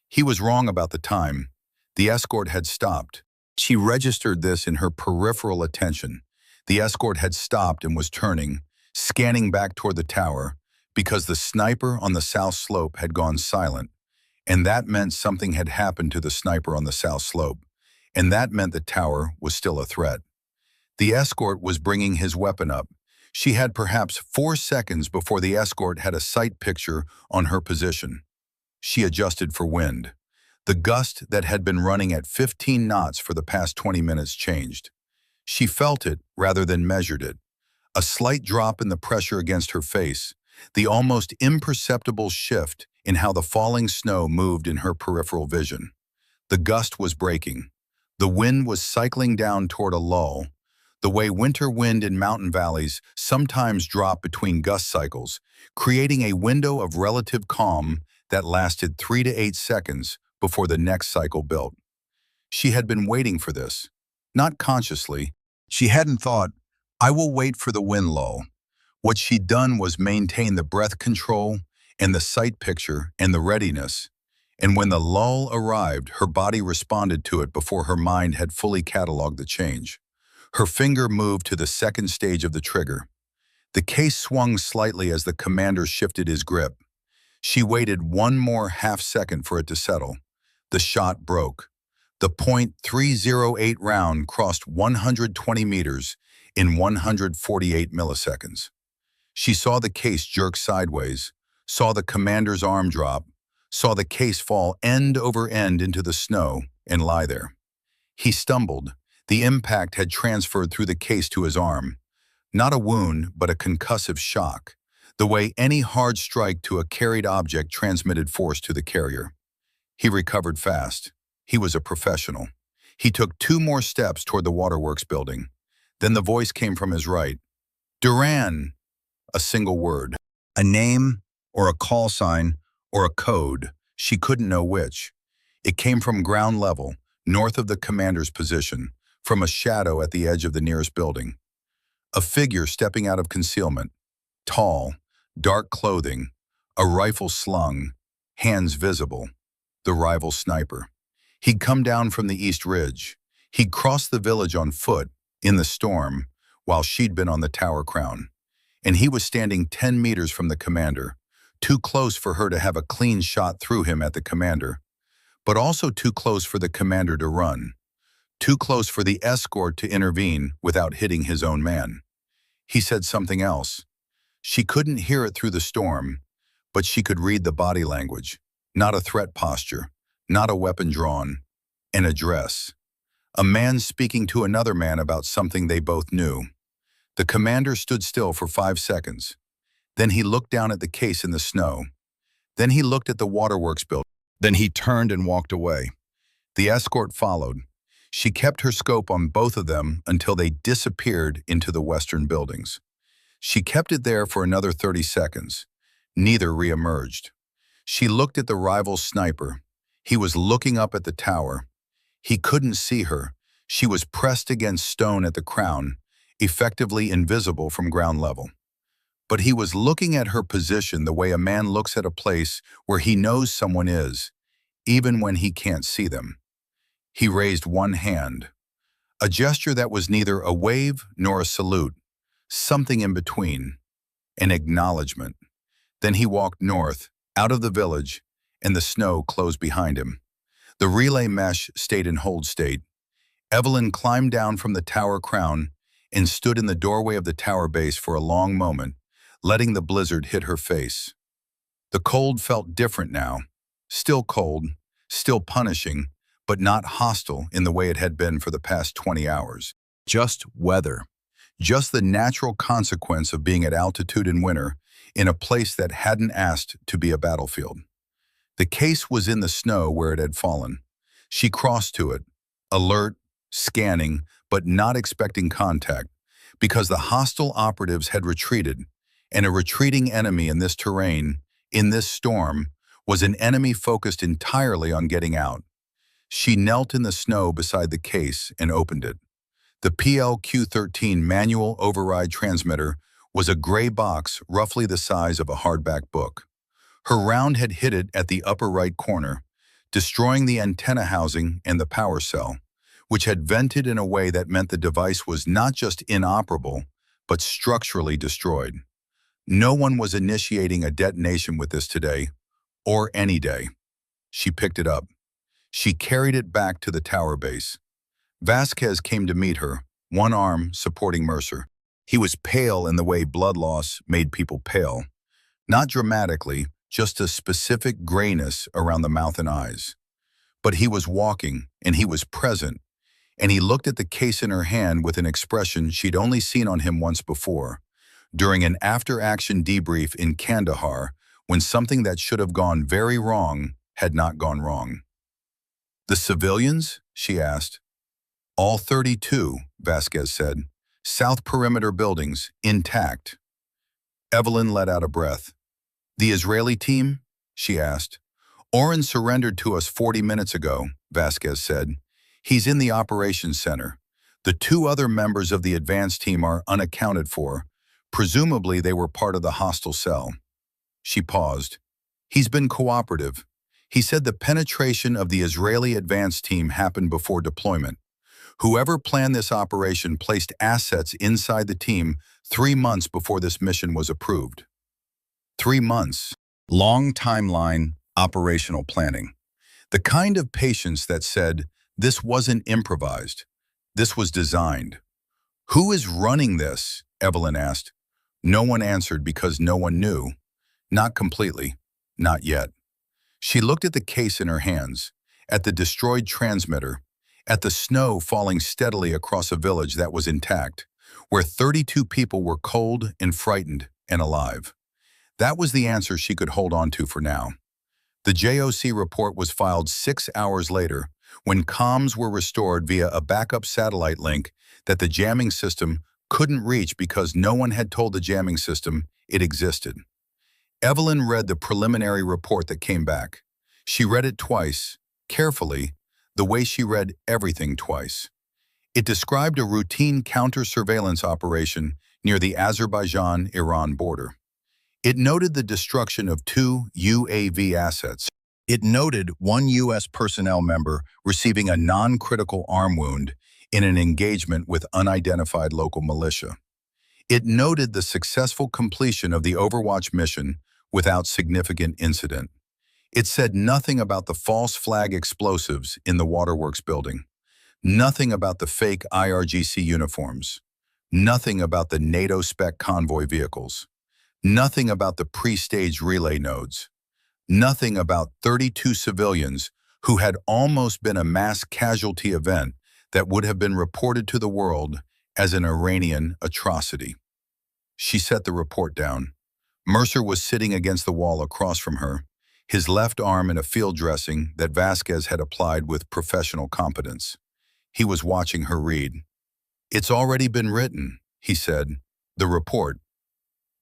He was wrong about the time. The escort had stopped. She registered this in her peripheral attention. The escort had stopped and was turning, scanning back toward the tower, because the sniper on the south slope had gone silent. And that meant something had happened to the sniper on the south slope, and that meant the tower was still a threat. The escort was bringing his weapon up. She had perhaps 4 seconds before the escort had a sight picture on her position. She adjusted for wind. The gust that had been running at 15 knots for the past 20 minutes changed. She felt it rather than measured it. A slight drop in the pressure against her face, the almost imperceptible shift in how the falling snow moved in her peripheral vision. The gust was breaking. The wind was cycling down toward a lull. The way winter wind in mountain valleys sometimes drop between gust cycles, creating a window of relative calm that lasted 3 to 8 seconds before the next cycle built. She had been waiting for this, not consciously. She hadn't thought, I will wait for the wind lull. What she'd done was maintain the breath control and the sight picture and the readiness. And when the lull arrived, her body responded to it before her mind had fully cataloged the change. Her finger moved to the second stage of the trigger. The case swung slightly as the commander shifted his grip. She waited one more half-second for it to settle. The shot broke. The .308 round crossed 120 meters. in 148 milliseconds. She saw the case jerk sideways, saw the commander's arm drop, saw the case fall end over end into the snow and lie there. He stumbled. The impact had transferred through the case to his arm. Not a wound, but a concussive shock, the way any hard strike to a carried object transmitted force to the carrier. He recovered fast. He was a professional. He took 2 more steps toward the waterworks building. Then the voice came from his right. "Duran!" A single word. A name, or a call sign, or a code. She couldn't know which. It came from ground level, north of the commander's position, from a shadow at the edge of the nearest building. A figure stepping out of concealment. Tall, dark clothing, a rifle slung, hands visible. The rival sniper. He'd come down from the East Ridge. He'd crossed the village on foot, in the storm, while she'd been on the tower crown. And he was standing 10 meters from the commander, too close for her to have a clean shot through him at the commander, but also too close for the commander to run, too close for the escort to intervene without hitting his own man. He said something else. She couldn't hear it through the storm, but she could read the body language, not a threat posture, not a weapon drawn, an address. A man speaking to another man about something they both knew. The commander stood still for 5 seconds. Then he looked down at the case in the snow. Then he looked at the waterworks building. Then he turned and walked away. The escort followed. She kept her scope on both of them until they disappeared into the western buildings. She kept it there for another 30 seconds. Neither re-emerged. She looked at the rival sniper. He was looking up at the tower. He couldn't see her. She was pressed against stone at the crown, effectively invisible from ground level. But he was looking at her position the way a man looks at a place where he knows someone is, even when he can't see them. He raised one hand, a gesture that was neither a wave nor a salute, something in between, an acknowledgement. Then he walked north, out of the village, and the snow closed behind him. The relay mesh stayed in hold state. Evelyn climbed down from the tower crown and stood in the doorway of the tower base for a long moment, letting the blizzard hit her face. The cold felt different now. Still cold, still punishing, but not hostile in the way it had been for the past 20 hours. Just weather. Just the natural consequence of being at altitude in winter in a place that hadn't asked to be a battlefield. The case was in the snow where it had fallen. She crossed to it, alert, scanning, but not expecting contact, because the hostile operatives had retreated, and a retreating enemy in this terrain, in this storm, was an enemy focused entirely on getting out. She knelt in the snow beside the case and opened it. The PLQ-13 manual override transmitter was a gray box roughly the size of a hardback book. Her round had hit it at the upper right corner, destroying the antenna housing and the power cell, which had vented in a way that meant the device was not just inoperable, but structurally destroyed. No one was initiating a detonation with this today, or any day. She picked it up. She carried it back to the tower base. Vasquez came to meet her, one arm supporting Mercer. He was pale in the way blood loss made people pale. Not dramatically, just a specific grayness around the mouth and eyes. But he was walking, and he was present, and he looked at the case in her hand with an expression she'd only seen on him once before, during an after-action debrief in Kandahar, when something that should have gone very wrong had not gone wrong. "The civilians?" she asked. "All 32, Vasquez said. "South perimeter buildings, intact." Evelyn let out a breath. "The Israeli team?" she asked. "Oren surrendered to us 40 minutes ago," Vasquez said. "He's in the operations center. The 2 other members of the advance team are unaccounted for. Presumably they were part of the hostile cell." She paused. "He's been cooperative. He said the penetration of the Israeli advance team happened before deployment. Whoever planned this operation placed assets inside the team 3 months before this mission was approved." 3 months. Long timeline, operational planning. The kind of patience that said, this wasn't improvised. This was designed. "Who is running this?" Evelyn asked. No one answered because no one knew. Not completely. Not yet. She looked at the case in her hands, at the destroyed transmitter, at the snow falling steadily across a village that was intact, where 32 people were cold and frightened and alive. That was the answer she could hold on to for now. The JOC report was filed 6 hours later, when comms were restored via a backup satellite link that the jamming system couldn't reach because no one had told the jamming system it existed. Evelyn read the preliminary report that came back. She read it twice, carefully, the way she read everything twice. It described a routine counter-surveillance operation near the Azerbaijan-Iran border. It noted the destruction of 2 UAV assets. It noted 1 U.S. personnel member receiving a non-critical arm wound in an engagement with unidentified local militia. It noted the successful completion of the Overwatch mission without significant incident. It said nothing about the false flag explosives in the waterworks building, nothing about the fake IRGC uniforms, nothing about the NATO spec convoy vehicles, nothing about the pre-staged relay nodes, nothing about 32 civilians who had almost been a mass casualty event that would have been reported to the world as an Iranian atrocity. She set the report down. Mercer was sitting against the wall across from her, his left arm in a field dressing that Vasquez had applied with professional competence. He was watching her read. "It's already been written," he said. "The report.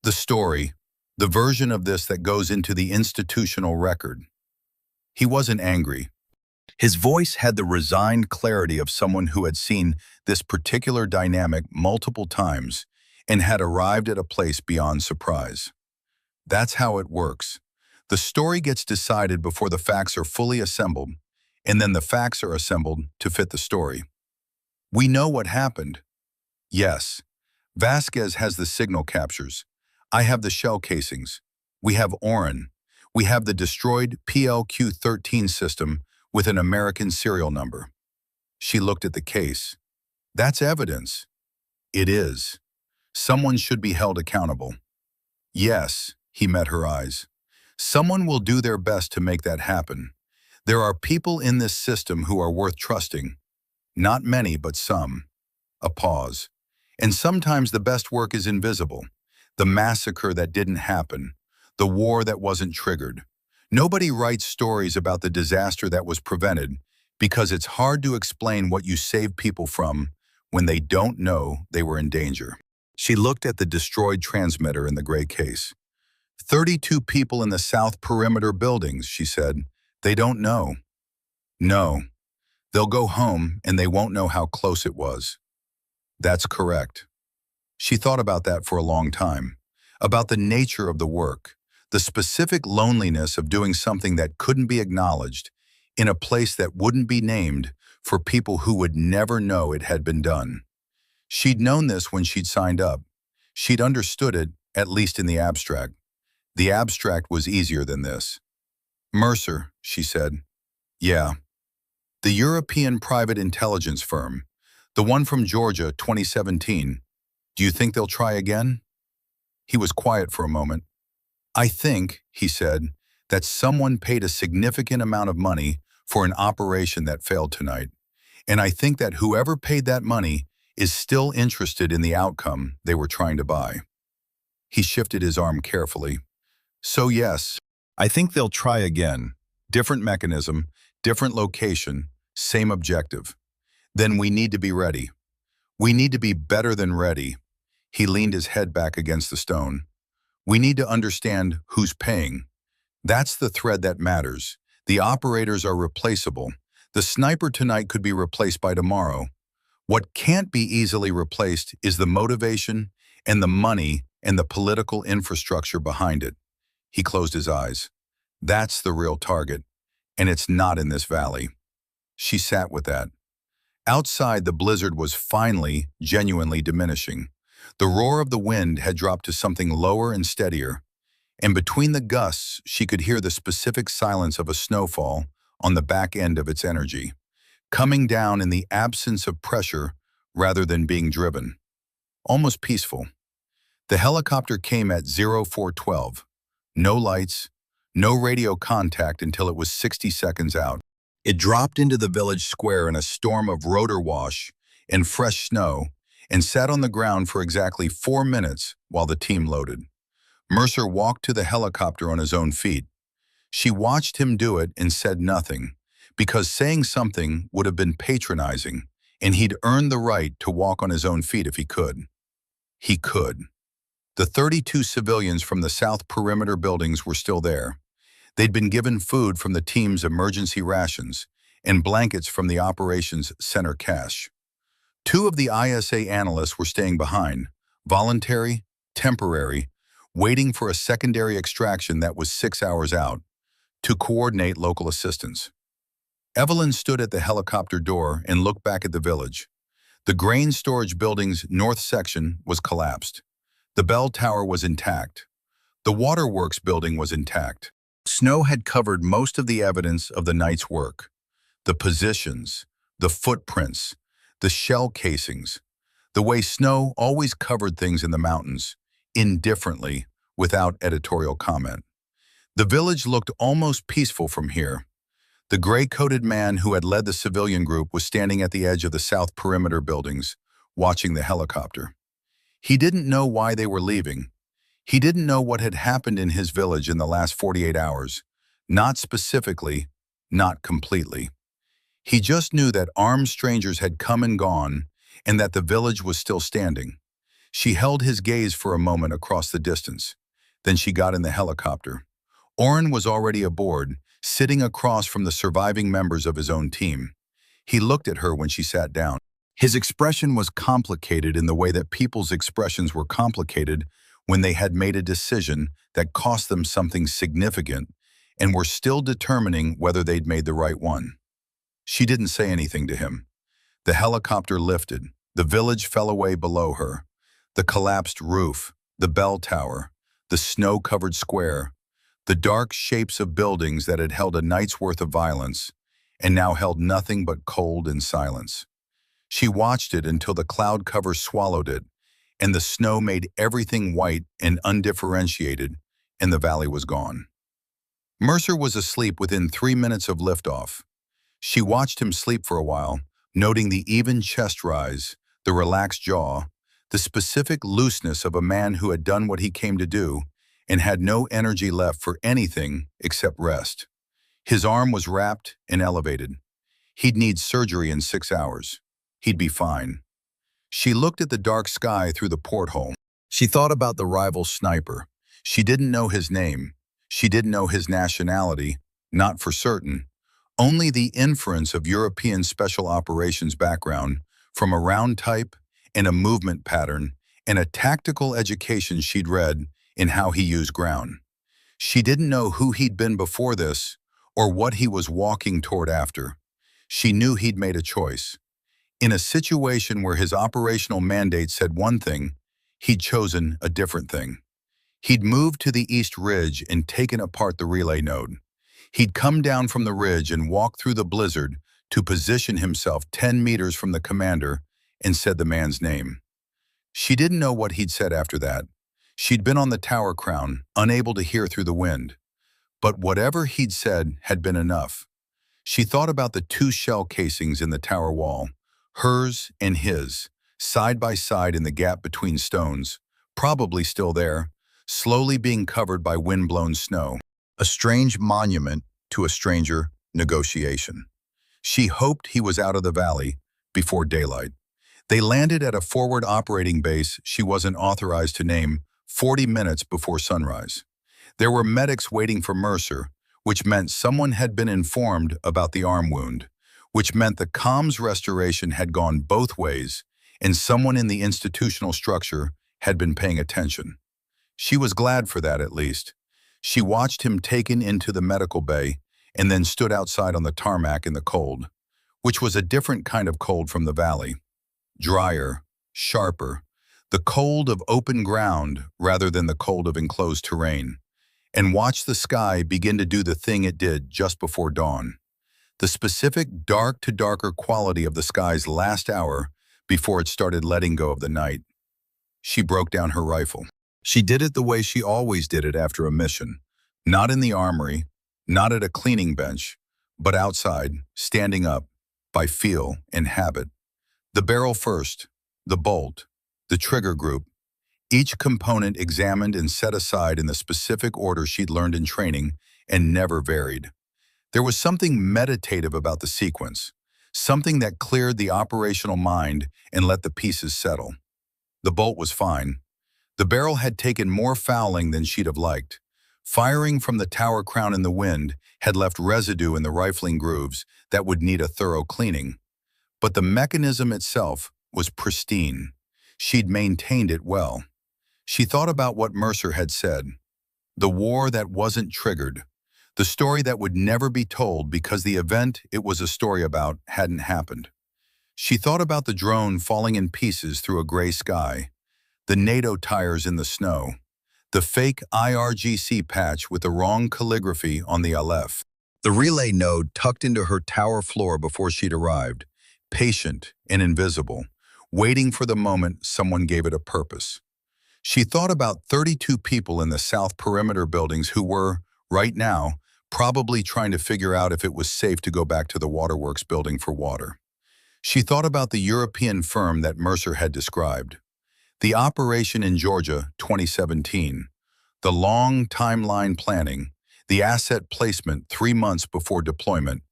The story. The version of this that goes into the institutional record." He wasn't angry. His voice had the resigned clarity of someone who had seen this particular dynamic multiple times and had arrived at a place beyond surprise. That's how it works. The story gets decided before the facts are fully assembled, and then the facts are assembled to fit the story. We know what happened. Yes, Vasquez has the signal captures. I have the shell casings. We have Oren. We have the destroyed PLQ-13 system with an American serial number. She looked at the case. That's evidence. It is. Someone should be held accountable. Yes, he met her eyes. Someone will do their best to make that happen. There are people in this system who are worth trusting. Not many, but some. A pause. And sometimes the best work is invisible. The massacre that didn't happen. The war that wasn't triggered. Nobody writes stories about the disaster that was prevented because it's hard to explain what you save people from when they don't know they were in danger. She looked at the destroyed transmitter in the gray case. 32 people in the south perimeter buildings, she said. They don't know. No. They'll go home and they won't know how close it was. That's correct. She thought about that for a long time, about the nature of the work, the specific loneliness of doing something that couldn't be acknowledged in a place that wouldn't be named for people who would never know it had been done. She'd known this when she'd signed up. She'd understood it, at least in the abstract. The abstract was easier than this. "Mercer," she said. "Yeah. The European private intelligence firm, the one from Georgia, 2017. Do you think they'll try again?" He was quiet for a moment. "I think," he said, "that someone paid a significant amount of money for an operation that failed tonight. And I think that whoever paid that money is still interested in the outcome they were trying to buy." He shifted his arm carefully. "So yes, I think they'll try again. Different mechanism, different location, same objective. Then we need to be ready. We need to be better than ready." He leaned his head back against the stone. "We need to understand who's paying. That's the thread that matters. The operators are replaceable. The sniper tonight could be replaced by tomorrow. What can't be easily replaced is the motivation and the money and the political infrastructure behind it." He closed his eyes. "That's the real target, and it's not in this valley." She sat with that. Outside, the blizzard was finally, genuinely diminishing. The roar of the wind had dropped to something lower and steadier, and between the gusts, she could hear the specific silence of a snowfall on the back end of its energy, coming down in the absence of pressure rather than being driven. almost peaceful. The helicopter came at 0412. No lights, no radio contact until it was 60 seconds out. It dropped into the village square in a storm of rotor wash and fresh snow and sat on the ground for exactly 4 minutes while the team loaded. Mercer walked to the helicopter on his own feet. She watched him do it and said nothing, because saying something would have been patronizing, and he'd earned the right to walk on his own feet if he could. He could. The 32 civilians from the south perimeter buildings were still there. They'd been given food from the team's emergency rations and blankets from the operations center cache. 2 of the ISA analysts were staying behind, voluntary, temporary, waiting for a secondary extraction that was 6 hours out, to coordinate local assistance. Evelyn stood at the helicopter door and looked back at the village. The grain storage building's north section was collapsed. The bell tower was intact. The waterworks building was intact. Snow had covered most of the evidence of the night's work. The positions, the footprints, the shell casings, the way snow always covered things in the mountains, indifferently, without editorial comment. The village looked almost peaceful from here. The gray-coated man who had led the civilian group was standing at the edge of the south perimeter buildings, watching the helicopter. He didn't know why they were leaving. He didn't know what had happened in his village in the last 48 hours. Not specifically, not completely. He just knew that armed strangers had come and gone, and that the village was still standing. She held his gaze for a moment across the distance. Then she got in the helicopter. Oren was already aboard, sitting across from the surviving members of his own team. He looked at her when she sat down. His expression was complicated in the way that people's expressions were complicated when they had made a decision that cost them something significant and were still determining whether they'd made the right one. She didn't say anything to him. The helicopter lifted. The village fell away below her. The collapsed roof, the bell tower, the snow-covered square, the dark shapes of buildings that had held a night's worth of violence and now held nothing but cold and silence. She watched it until the cloud cover swallowed it, and the snow made everything white and undifferentiated, and the valley was gone. Mercer was asleep within 3 minutes of liftoff. She watched him sleep for a while, noting the even chest rise, the relaxed jaw, the specific looseness of a man who had done what he came to do and had no energy left for anything except rest. His arm was wrapped and elevated. He'd need surgery in 6 hours. He'd be fine. She looked at the dark sky through the porthole. She thought about the rival sniper. She didn't know his name. She didn't know his nationality, not for certain. Only the inference of European special operations background from a round type and a movement pattern and a tactical education she'd read in how he used ground. She didn't know who he'd been before this or what he was walking toward after. She knew he'd made a choice. In a situation where his operational mandate said one thing, he'd chosen a different thing. He'd moved to the East Ridge and taken apart the relay node. He'd come down from the ridge and walked through the blizzard to position himself 10 meters from the commander and said the man's name. She didn't know what he'd said after that. She'd been on the tower crown, unable to hear through the wind. But whatever he'd said had been enough. She thought about the 2 shell casings in the tower wall, hers and his, side by side in the gap between stones, probably still there, slowly being covered by wind-blown snow. A strange monument to a stranger negotiation. She hoped he was out of the valley before daylight. They landed at a forward operating base she wasn't authorized to name 40 minutes before sunrise. There were medics waiting for Mercer, which meant someone had been informed about the arm wound, which meant the comms restoration had gone both ways, and someone in the institutional structure had been paying attention. She was glad for that, at least. She watched him taken into the medical bay and then stood outside on the tarmac in the cold, which was a different kind of cold from the valley. Drier, sharper, the cold of open ground rather than the cold of enclosed terrain, and watched the sky begin to do the thing it did just before dawn. The specific dark to darker quality of the sky's last hour before it started letting go of the night. She broke down her rifle. She did it the way she always did it after a mission. Not in the armory, not at a cleaning bench, but outside, standing up, by feel and habit. The barrel first, the bolt, the trigger group, each component examined and set aside in the specific order she'd learned in training and never varied. There was something meditative about the sequence, something that cleared the operational mind and let the pieces settle. The bolt was fine. The barrel had taken more fouling than she'd have liked. Firing from the tower crown in the wind had left residue in the rifling grooves that would need a thorough cleaning. But the mechanism itself was pristine. She'd maintained it well. She thought about what Mercer had said. The war that wasn't triggered. The story that would never be told because the event it was a story about hadn't happened. She thought about the drone falling in pieces through a gray sky, the NATO tires in the snow, the fake IRGC patch with the wrong calligraphy on the Aleph, the relay node tucked into her tower floor before she'd arrived, patient and invisible, waiting for the moment someone gave it a purpose. She thought about 32 people in the South Perimeter buildings who were, right now, probably trying to figure out if it was safe to go back to the Waterworks building for water. She thought about the European firm that Mercer had described. The operation in Georgia, 2017. The long timeline planning, the asset placement 3 months before deployment,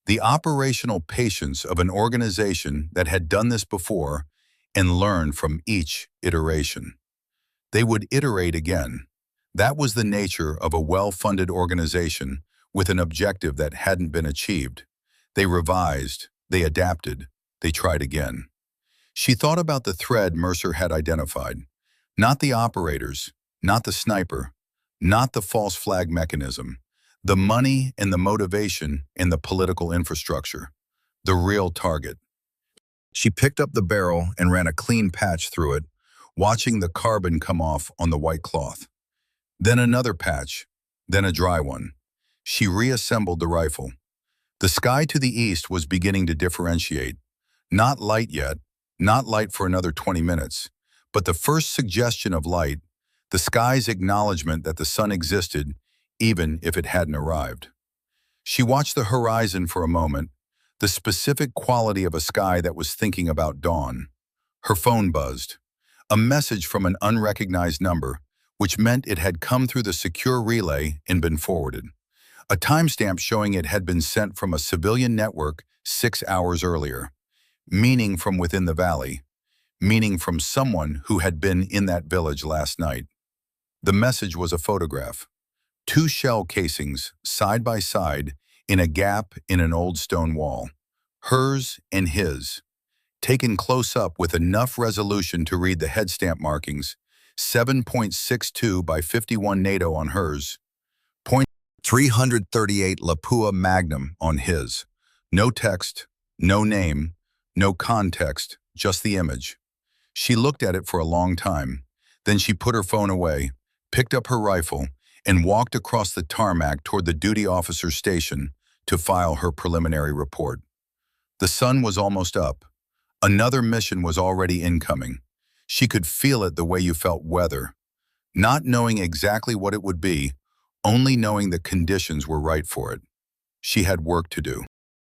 the operational patience of an organization that had done this before and learned from each iteration. They would iterate again. That was the nature of a well-funded organization with an objective that hadn't been achieved. They revised, they adapted, they tried again. She thought about the thread Mercer had identified. Not the operators, not the sniper, not the false flag mechanism, the money and the motivation and the political infrastructure, the real target. She picked up the barrel and ran a clean patch through it, watching the carbon come off on the white cloth. Then another patch, then a dry one. She reassembled the rifle. The sky to the east was beginning to differentiate. Not light yet, not light for another 20 minutes, but the first suggestion of light, the sky's acknowledgement that the sun existed, even if it hadn't arrived. She watched the horizon for a moment, the specific quality of a sky that was thinking about dawn. Her phone buzzed. A message from an unrecognized number, which meant it had come through the secure relay and been forwarded. A timestamp showing it had been sent from a civilian network 6 hours earlier. Meaning from within the valley. Meaning from someone who had been in that village last night. The message was a photograph. 2 shell casings, side by side, in a gap in an old stone wall. Hers and his. Taken close up with enough resolution to read the head stamp markings, 7.62 by 51 NATO on hers, .338 Lapua Magnum on his. No text, no name, no context, just the image. She looked at it for a long time. Then she put her phone away, picked up her rifle, and walked across the tarmac toward the duty officer's station to file her preliminary report. The sun was almost up. Another mission was already incoming. She could feel it the way you felt weather. Not knowing exactly what it would be, only knowing the conditions were right for it. She had work to do.